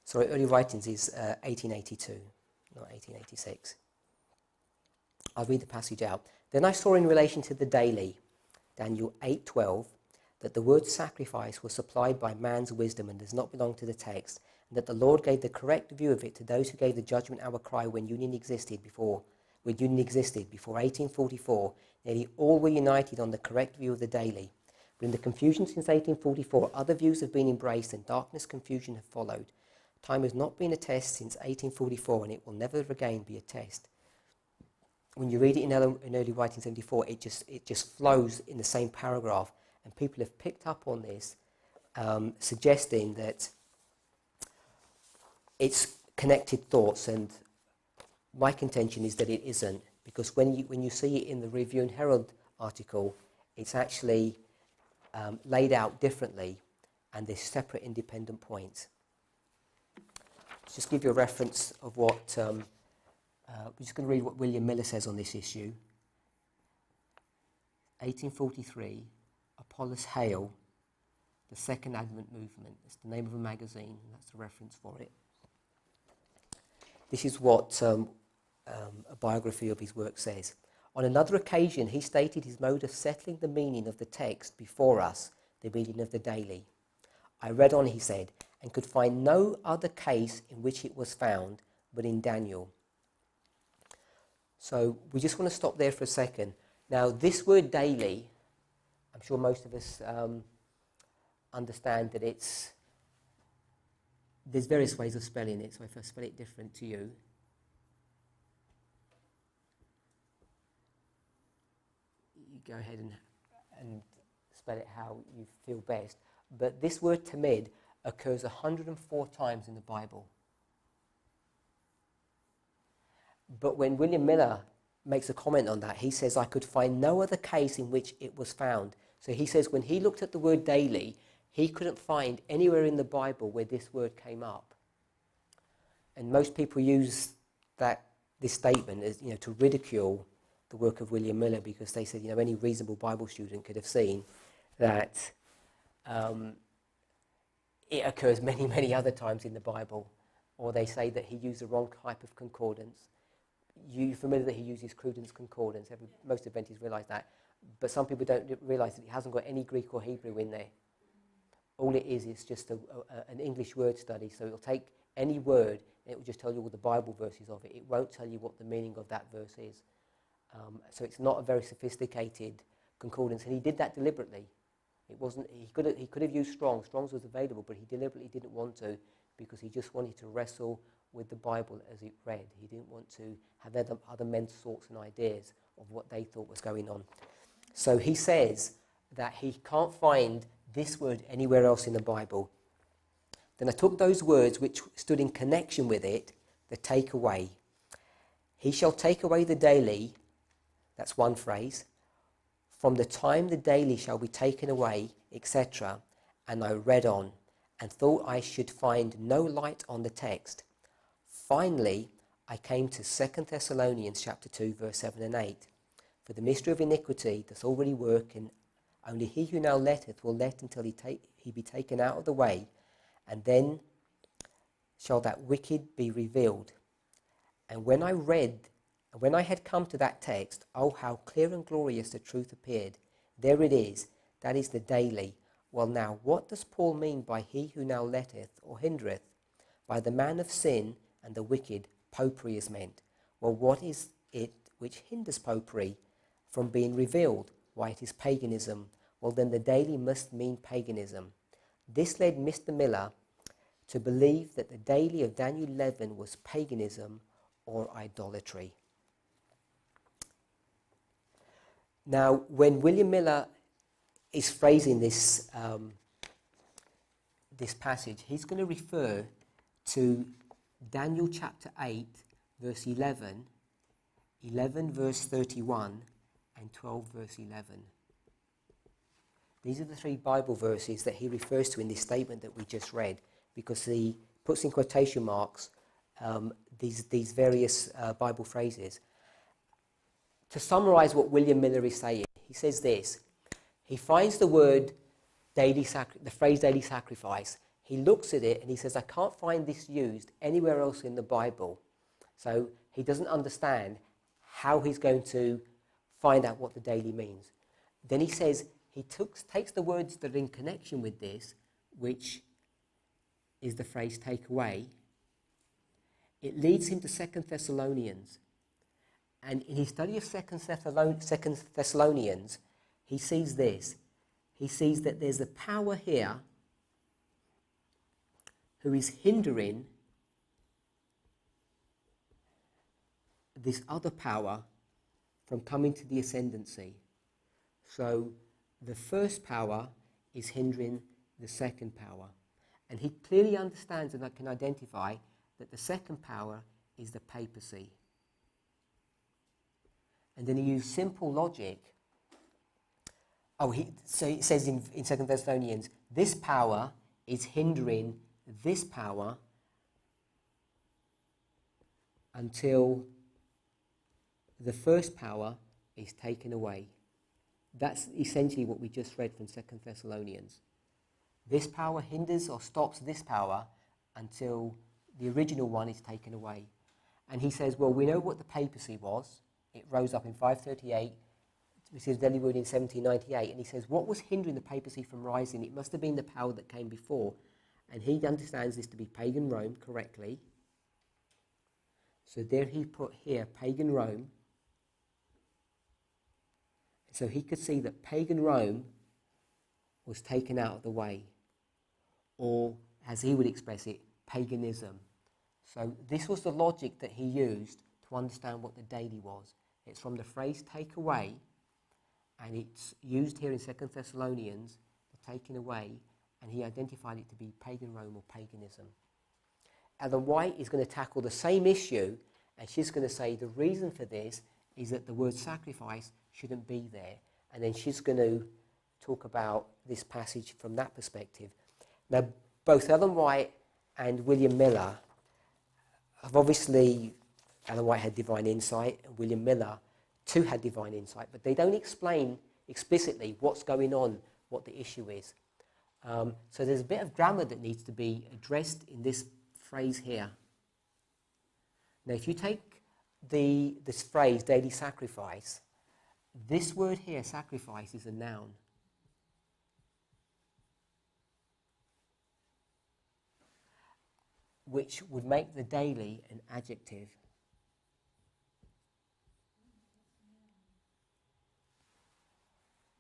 Sorry, early writings is 1882, not 1886. I'll read the passage out. Then I saw in relation to the daily, Daniel 8:12, that the word sacrifice was supplied by man's wisdom and does not belong to the text, and that the Lord gave the correct view of it to those who gave the judgment hour cry when union existed before 1844. Nearly all were united on the correct view of the daily. But in the confusion since 1844, other views have been embraced and darkness, confusion have followed. Time has not been a test since 1844, and it will never again be a test. When you read it in early writing 74, it just flows in the same paragraph, and people have picked up on this, suggesting that it's connected thoughts, and my contention is that it isn't, because when you see it in the Review and Herald article, it's actually laid out differently, and they're separate independent points. Let's just give you a reference of what, we're just going to read what William Miller says on this issue. 1843, Apollos Hale, the Second Advent Movement. It's the name of a magazine, and that's the reference for it. This is what a biography of his work says. On another occasion, he stated his mode of settling the meaning of the text before us, the meaning of the daily. I read on, he said, and could find no other case in which it was found but in Daniel. So we just want to stop there for a second. Now, this word daily, I'm sure most of us understand that there's various ways of spelling it. So if I spell it different to you, you go ahead and spell it how you feel best. But this word tamid occurs 104 times in the Bible. But when William Miller makes a comment on that, he says, I could find no other case in which it was found. So he says when he looked at the word daily, he couldn't find anywhere in the Bible where this word came up. And most people use this statement as, to ridicule the work of William Miller, because they said, any reasonable Bible student could have seen that it occurs many, many other times in the Bible. Or they say that he used the wrong type of concordance. You're familiar that he uses Cruden's concordance. Most Adventists realise that. But some people don't realise that he hasn't got any Greek or Hebrew in there. All it is just an English word study. So it'll take any word and it will just tell you all the Bible verses of it. It won't tell you what the meaning of that verse is. So it's not a very sophisticated concordance. And he did that deliberately. It wasn't. He could have used Strong's. Strong's was available, but he deliberately didn't want to, because he just wanted to wrestle with the Bible as it read. He didn't want to have other men's thoughts and ideas of what they thought was going on. So he says that he can't find this word anywhere else in the Bible. Then I took those words which stood in connection with it, the take away. He shall take away the daily, that's one phrase, from the time the daily shall be taken away, etc. And I read on and thought I should find no light on the text. Finally, I came to 2 Thessalonians chapter 2, verse 7 and 8. For the mystery of iniquity doth already work, and only he who now letteth will let until he be taken out of the way, and then shall that wicked be revealed. And when I had come to that text, oh, how clear and glorious the truth appeared. There it is, that is the daily. Well, now, what does Paul mean by he who now letteth or hindereth? By the man of sin and the wicked, popery is meant. Well, what is it which hinders popery from being revealed? Why, it is paganism. Well, then the daily must mean paganism. This led Mr. Miller to believe that the daily of Daniel 11 was paganism or idolatry. Now, when William Miller is phrasing this passage, he's going to refer to Daniel chapter 8, verse 11, 11 verse 31, and 12 verse 11. These are the three Bible verses that he refers to in this statement that we just read, because he puts in quotation marks these various Bible phrases. To summarize what William Miller is saying, he says this. He finds the word the phrase daily sacrifice. He looks at it and he says, I can't find this used anywhere else in the Bible. So he doesn't understand how he's going to find out what the daily means. Then he says he takes the words that are in connection with this, which is the phrase take away. It leads him to 2 Thessalonians. And in his study of 2 Thessalonians, he sees this. He sees that there's a power here who is hindering this other power from coming to the ascendancy. So the first power is hindering the second power. And he clearly understands and can identify that the second power is the papacy. And then he used simple logic. So it says in 2 Thessalonians, this power is hindering this power until the first power is taken away. That's essentially what we just read from 2 Thessalonians. This power hinders or stops this power until the original one is taken away. And he says, well, we know what the papacy was. It rose up in 538, received Delhi-Wood in 1798, and he says, what was hindering the papacy from rising? It must have been the power that came before. And he understands this to be pagan Rome correctly. So there he put here pagan Rome, So he could see that pagan Rome was taken out of the way, or as he would express it, paganism. So this was the logic that he used to understand what the daily was. It's from the phrase take away, and it's used here in 2 Thessalonians, the taking away, and he identified it to be pagan Rome or paganism. Ellen White is going to tackle the same issue, and she's going to say the reason for this is that the word sacrifice shouldn't be there. And then she's going to talk about this passage from that perspective. Now, both Ellen White and William Miller have obviously, Ellen White had divine insight, and William Miller too had divine insight, but they don't explain explicitly what's going on, what the issue is. So there's a bit of grammar that needs to be addressed in this phrase here. Now, if you take this phrase, daily sacrifice, this word here, sacrifice, is a noun. Which would make the daily an adjective.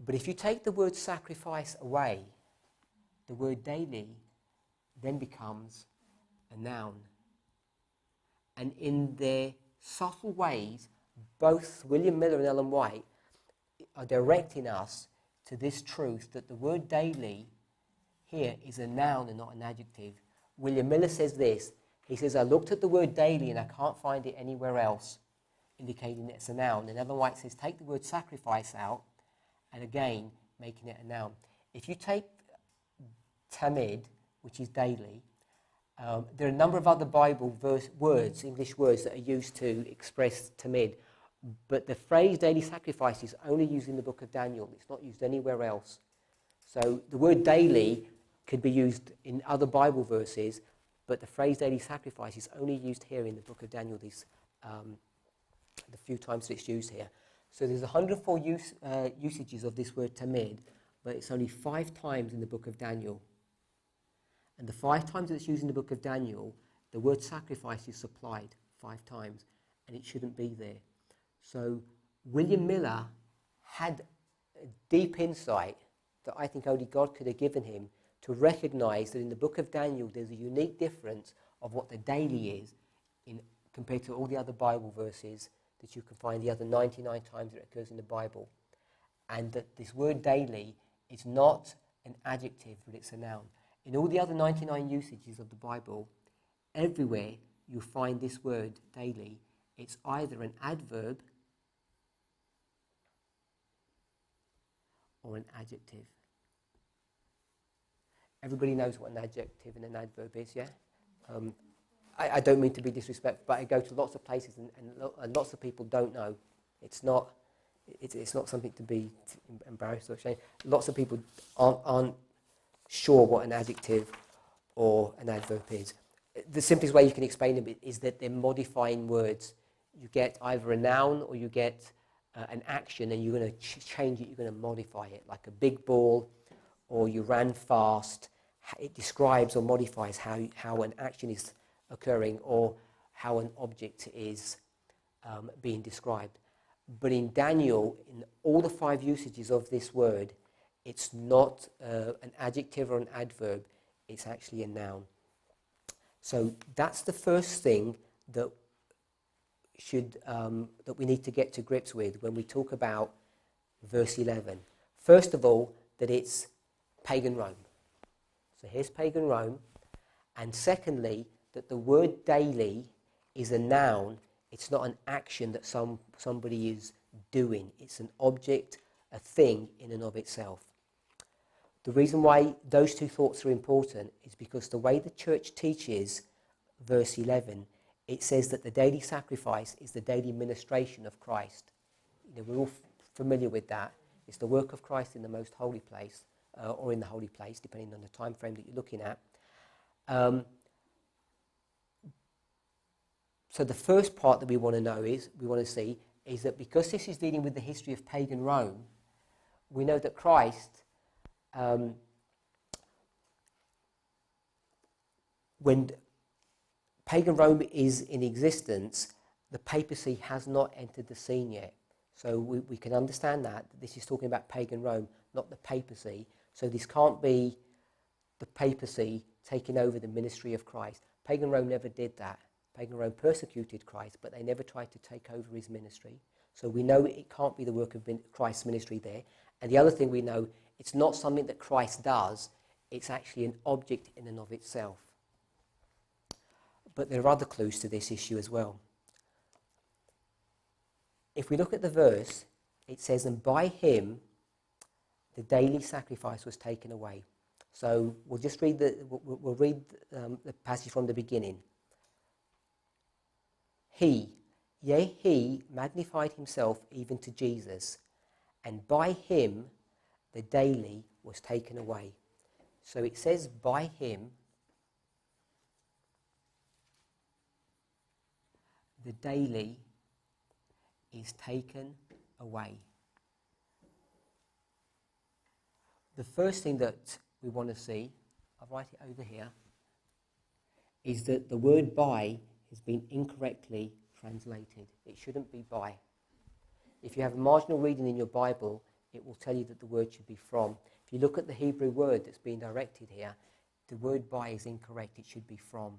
But if you take the word sacrifice away, the word daily then becomes a noun. And in their subtle ways, both William Miller and Ellen White are directing us to this truth that the word daily here is a noun and not an adjective. William Miller says this. He says, I looked at the word daily and I can't find it anywhere else, indicating that it's a noun. And Ellen White says, take the word sacrifice out, and again, making it a noun. If you take tamid, which is daily, there are a number of other Bible words, English words, that are used to express tamid. But the phrase daily sacrifice is only used in the book of Daniel. It's not used anywhere else. So the word daily could be used in other Bible verses, but the phrase daily sacrifice is only used here in the book of Daniel, the few times that it's used here. So there's 104 usages of this word tamid, but it's only 5 times in the book of Daniel. And the 5 times that it's used in the book of Daniel, the word sacrifice is supplied 5 times, and it shouldn't be there. So William Miller had a deep insight that I think only God could have given him to recognize that in the book of Daniel there's a unique difference of what the daily is compared to all the other Bible verses that you can find, the other 99 times that it occurs in the Bible. And that this word daily is not an adjective, but it's a noun. In all the other 99 usages of the Bible, everywhere you find this word daily, it's either an adverb or an adjective. Everybody knows what an adjective and an adverb is, yeah? I don't mean to be disrespectful, but I go to lots of places and lots of people don't know. It's not something to be embarrassed or ashamed. Lots of people aren't sure what an adjective or an adverb is. The simplest way you can explain it is that they're modifying words. You get either a noun or you get an action, and you're going to change it, you're going to modify it, like a big ball, or you ran fast. It describes or modifies how an action is occurring or how an object is being described. But in Daniel, in all the 5 usages of this word, it's not an adjective or an adverb, it's actually a noun. So that's the first thing that that we need to get to grips with when we talk about verse 11. First of all, that it's pagan Rome. So here's pagan Rome. And secondly, that the word daily is a noun. It's not an action that somebody is doing. It's an object, a thing in and of itself. The reason why those 2 thoughts are important is because the way the church teaches verse 11, it says that the daily sacrifice is the daily ministration of Christ. We're all familiar with that. It's the work of Christ in the most holy place, or in the holy place, depending on the time frame that you're looking at. So the first part that we want to see is that because this is dealing with the history of pagan Rome, we know that Christ, when pagan Rome is in existence, the papacy has not entered the scene yet. So we can understand that this is talking about pagan Rome, not the papacy. So this can't be the papacy taking over the ministry of Christ. Pagan Rome never did that. Pagan Rome persecuted Christ, but they never tried to take over his ministry. So we know it can't be the work of Christ's ministry there. And the other thing we know, it's not something that Christ does, it's actually an object in and of itself. But there are other clues to this issue as well. If we look at the verse, it says, and by him the daily sacrifice was taken away. So we'll just read we'll read the passage from the beginning. He magnified himself even to Jesus, and by him the daily was taken away. So it says by him the daily is taken away. The first thing that we want to see, I'll write it over here, is that the word by has been incorrectly translated. It shouldn't be by. If you have a marginal reading in your Bible, it will tell you that the word should be from. If you look at the Hebrew word that's being directed here, the word by is incorrect. It should be from.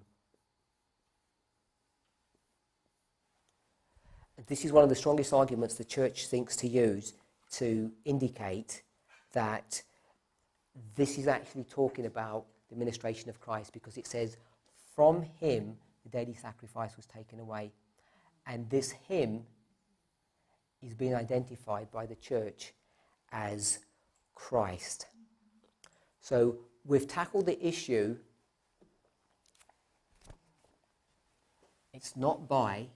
And this is one of the strongest arguments the church thinks to use to indicate that this is actually talking about the ministration of Christ, because it says, from him the daily sacrifice was taken away. And this him is being identified by the church as Christ. So we've tackled the issue. It's not by,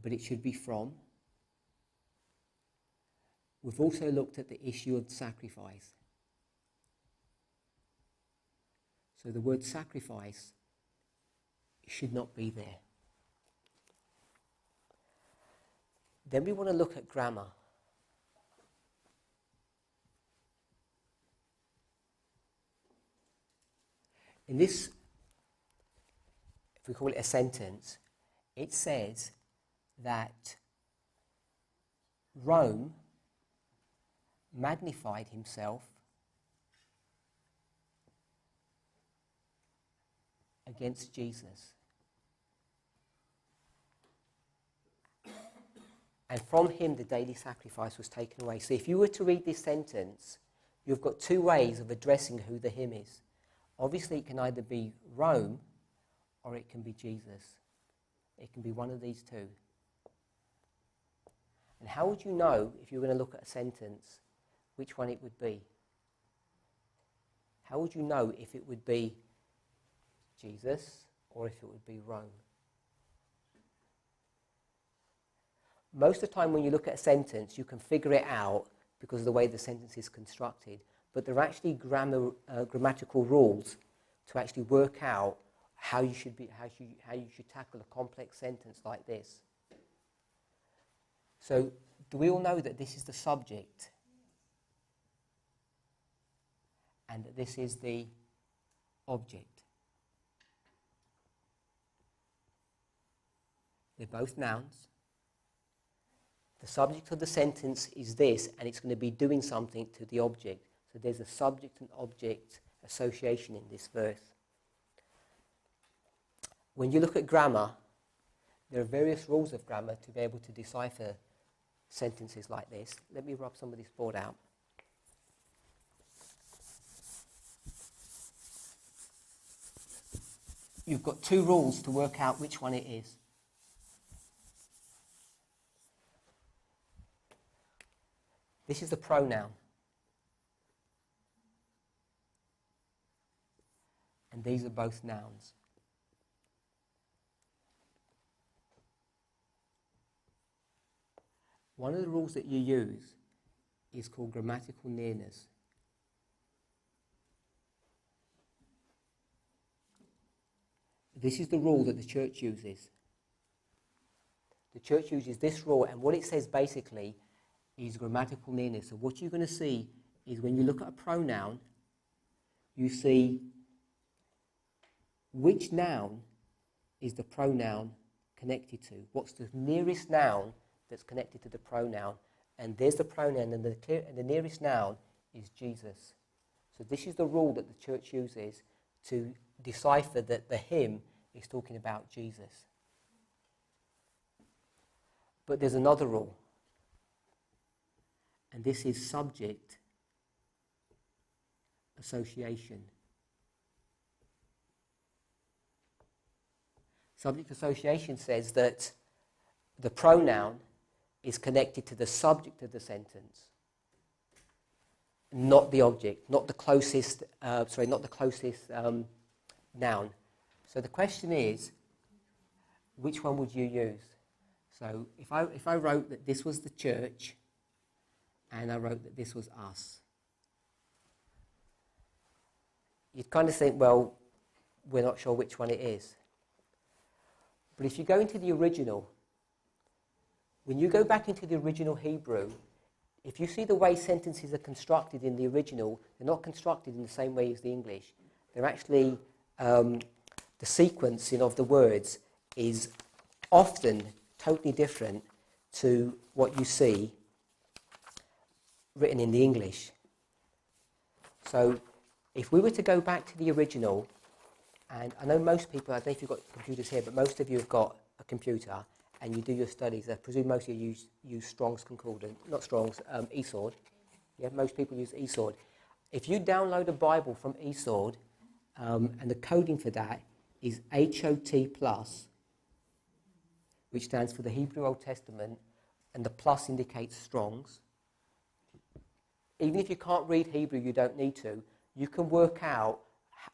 but it should be from. We've also looked at the issue of sacrifice. So the word sacrifice should not be there. Then we want to look at grammar. In this, if we call it a sentence, it says that Rome magnified himself against Jesus. And from him the daily sacrifice was taken away. So if you were to read this sentence, you've got two ways of addressing who the him is. Obviously it can either be Rome or it can be Jesus. It can be one of these two. And how would you know, if you were going to look at a sentence, which one it would be? How would you know if it would be Jesus or if it would be Rome? Most of the time when you look at a sentence, you can figure it out because of the way the sentence is constructed. But there are actually grammatical rules to actually work out how you should tackle a complex sentence like this. So, do we all know that this is the subject and that this is the object? They're both nouns. The subject of the sentence is this, and it's going to be doing something to the object. So there's a subject and object association in this verse. When you look at grammar, there are various rules of grammar to be able to decipher sentences like this. Let me rub some of this board out. You've got two rules to work out which one it is. This is the pronoun. And these are both nouns. One of the rules that you use is called grammatical nearness. This is the rule that the church uses. The church uses this rule, and what it says basically is grammatical nearness. So what you're going to see is when you look at a pronoun, you see which noun is the pronoun connected to. What's the nearest noun that's connected to the pronoun? and there's the pronoun, and the nearest noun is Jesus. So this is the rule that the church uses to decipher that the hymn is talking about Jesus. But there's another rule, and this is subject association. Subject association says that the pronoun is connected to the subject of the sentence, not the object, not the closest noun. So the question is, which one would you use? So if I wrote that this was the church, and I wrote that this was us, you'd kind of think, well, we're not sure which one it is. But if you go into the original, when you go back into the original Hebrew, if you see the way sentences are constructed in the original, they're not constructed in the same way as the English. They're actually, the sequencing of the words is often totally different to what you see written in the English. So if we were to go back to the original, and I know most people, I don't know if you've got computers here, but most of you have got a computer and you do your studies. I presume most of you use Strong's Concordance, not Strong's, eSword. Yeah, most people use eSword. If you download a Bible from eSword, and the coding for that is HOT+, which stands for the Hebrew Old Testament, and the plus indicates Strong's. Even if you can't read Hebrew, you don't need to. You can work out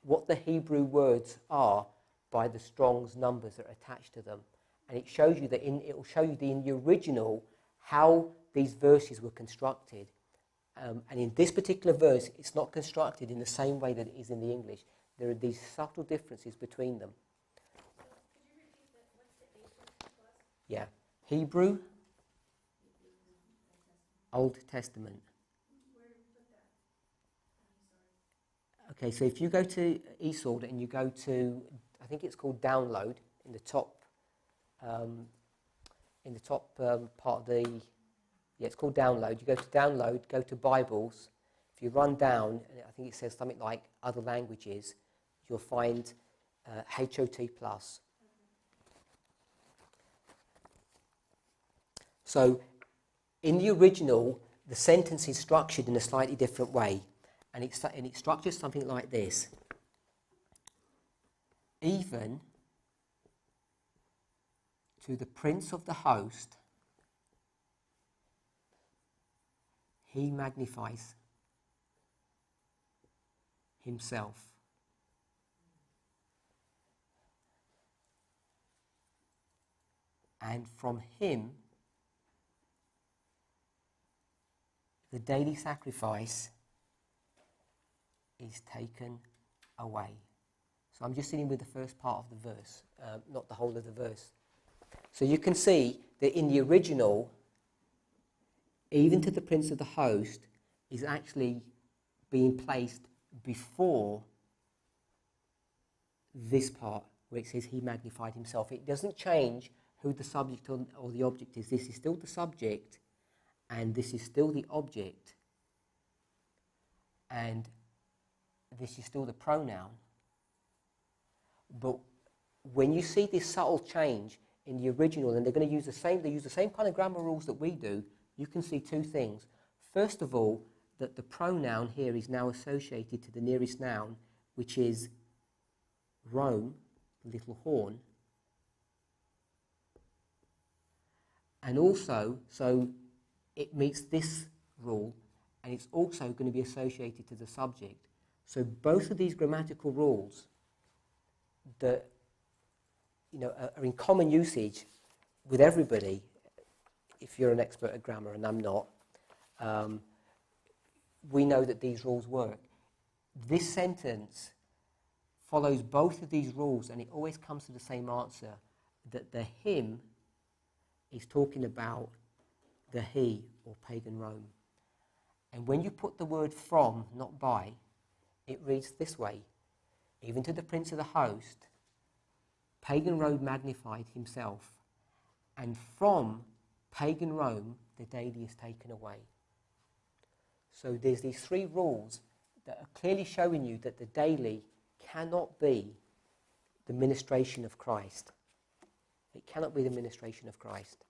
what the Hebrew words are by the Strong's numbers that are attached to them. And it shows you that it will show you in the original how these verses were constructed. And in this particular verse, it's not constructed in the same way that it is in the English. There are these subtle differences between them. Could you repeat that? What's the HOT+? Yeah. Hebrew, Old Testament. Where do you put that? Okay, so if you go to eSword and you go to, I think it's called Download in the top part of the, yeah, it's called Download. You go to Download, go to Bibles. If you run down, and I think it says something like Other Languages, you'll find HOT+. So in the original, the sentence is structured in a slightly different way, and it structures something like this. Even to the prince of the host, he magnifies himself. And from him, the daily sacrifice is taken away. So I'm just dealing with the first part of the verse, not the whole of the verse. So you can see that in the original, even to the prince of the host is actually being placed before this part where it says he magnified himself. It doesn't change who the subject or the object is. This is still the subject, and this is still the object, and this is still the pronoun. But when you see this subtle change in the original, and they're going to use the same kind of grammar rules that we do, you can see two things. First of all, that the pronoun here is now associated to the nearest noun, which is Rome, the little horn. And also, so it meets this rule, and it's also going to be associated to the subject. So both of these grammatical rules that are in common usage with everybody, if you're an expert at grammar, and I'm not, we know that these rules work. This sentence follows both of these rules, and it always comes to the same answer, that the hymn is talking about the he, or pagan Rome. And when you put the word from, not by, it reads this way: even to the prince of the host, pagan Rome magnified himself, and from pagan Rome, the daily is taken away. So there's these 3 rules that are clearly showing you that the daily cannot be the ministration of Christ. It cannot be the ministration of Christ.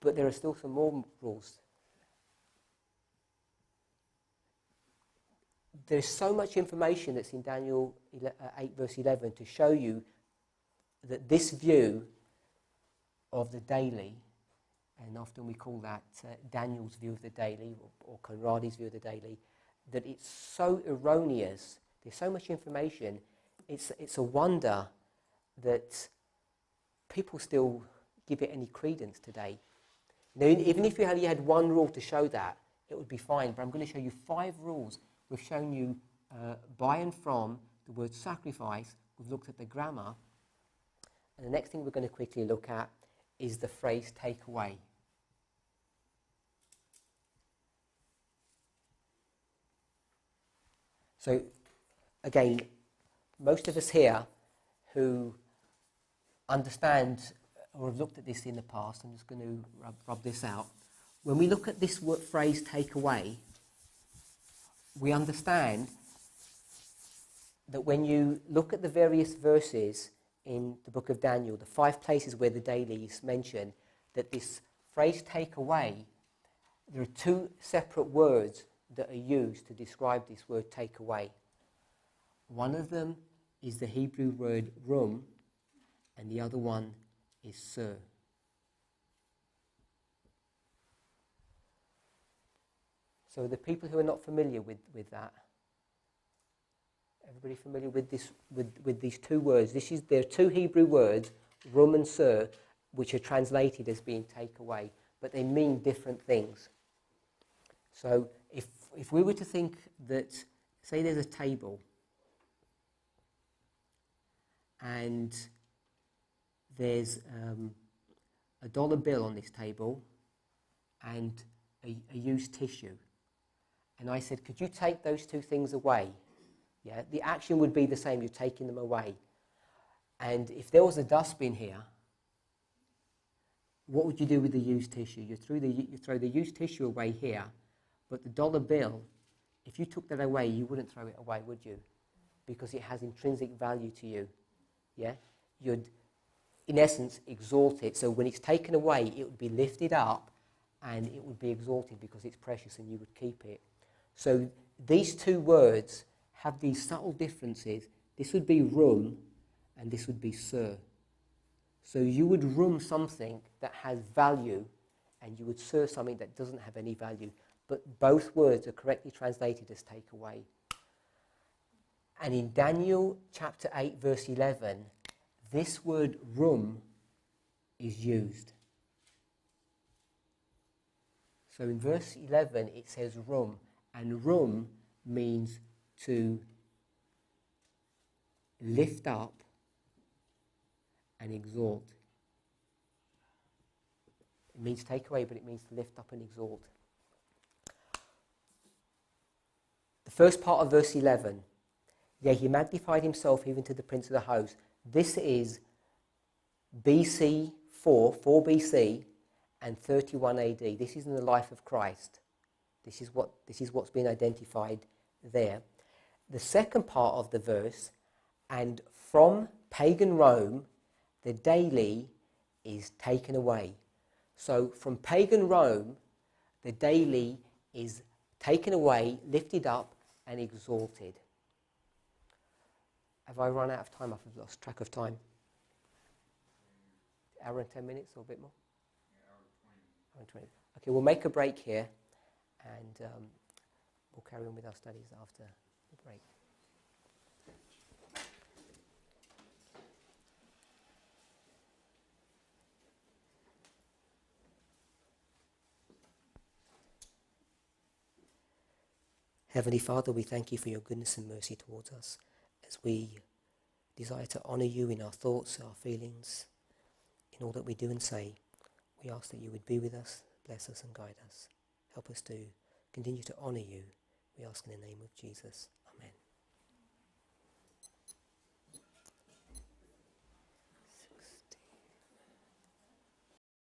But there are still some more rules. There's so much information that's in Daniel 8 verse 11 to show you that this view of the daily, and often we call that Daniel's view of the daily, or Conrad's view of the daily, that it's so erroneous. There's so much information. It's a wonder that people still give it any credence today. You know, even if you only had 1 rule to show that, it would be fine. But I'm going to show you 5 rules. We've shown you by and from, the word sacrifice. We've looked at the grammar. And the next thing we're going to quickly look at is the phrase take away. So, again, most of us here who understand or have looked at this in the past, I'm just going to rub this out. When we look at this phrase take away, we understand that when you look at the various verses in the book of Daniel, the 5 places where the daily is mentioned, that this phrase take away, there are 2 separate words that are used to describe this word take away. One of them is the Hebrew word rum, and the other one is sir. So the people who are not familiar with that, everybody familiar with this, with these 2 words? There are 2 Hebrew words, rum and sir, which are translated as being take away, but they mean different things. So if we were to think that, say there's a table, and there's a dollar bill on this table and a used tissue, and I said, could you take those 2 things away? Yeah, the action would be the same, you're taking them away. And if there was a dustbin here, what would you do with the used tissue? You throw the used tissue away here, but the dollar bill, if you took that away, you wouldn't throw it away, would you? Because it has intrinsic value to you. Yeah? You'd, in essence, exalt it. So when it's taken away, it would be lifted up and it would be exalted because it's precious and you would keep it. So these 2 words have these subtle differences. This would be rum and this would be sir. So you would rum something that has value and you would sir something that doesn't have any value. But both words are correctly translated as take away. And in Daniel chapter 8 verse 11, this word rum is used. So in verse 11 it says rum, and rum means to lift up and exalt. It means take away, but it means to lift up and exalt. The first part of verse 11, yea, he magnified himself even to the prince of the host. This is BC 4 BC, and 31 AD. This is in the life of Christ. This is what's been identified there. The second part of the verse, and from pagan Rome, the daily is taken away. So from pagan Rome, the daily is taken away, lifted up, and exalted. Have I run out of time? I've lost track of time. Hour and 10 minutes or a bit more? Yeah, hour and 20. Hour and 20. Okay, we'll make a break here and we'll carry on with our studies after the break. Heavenly Father, we thank you for your goodness and mercy towards us as we desire to honour you in our thoughts, our feelings, in all that we do and say. We ask that you would be with us, bless us and guide us. Help us to continue to honour you. We ask in the name of Jesus.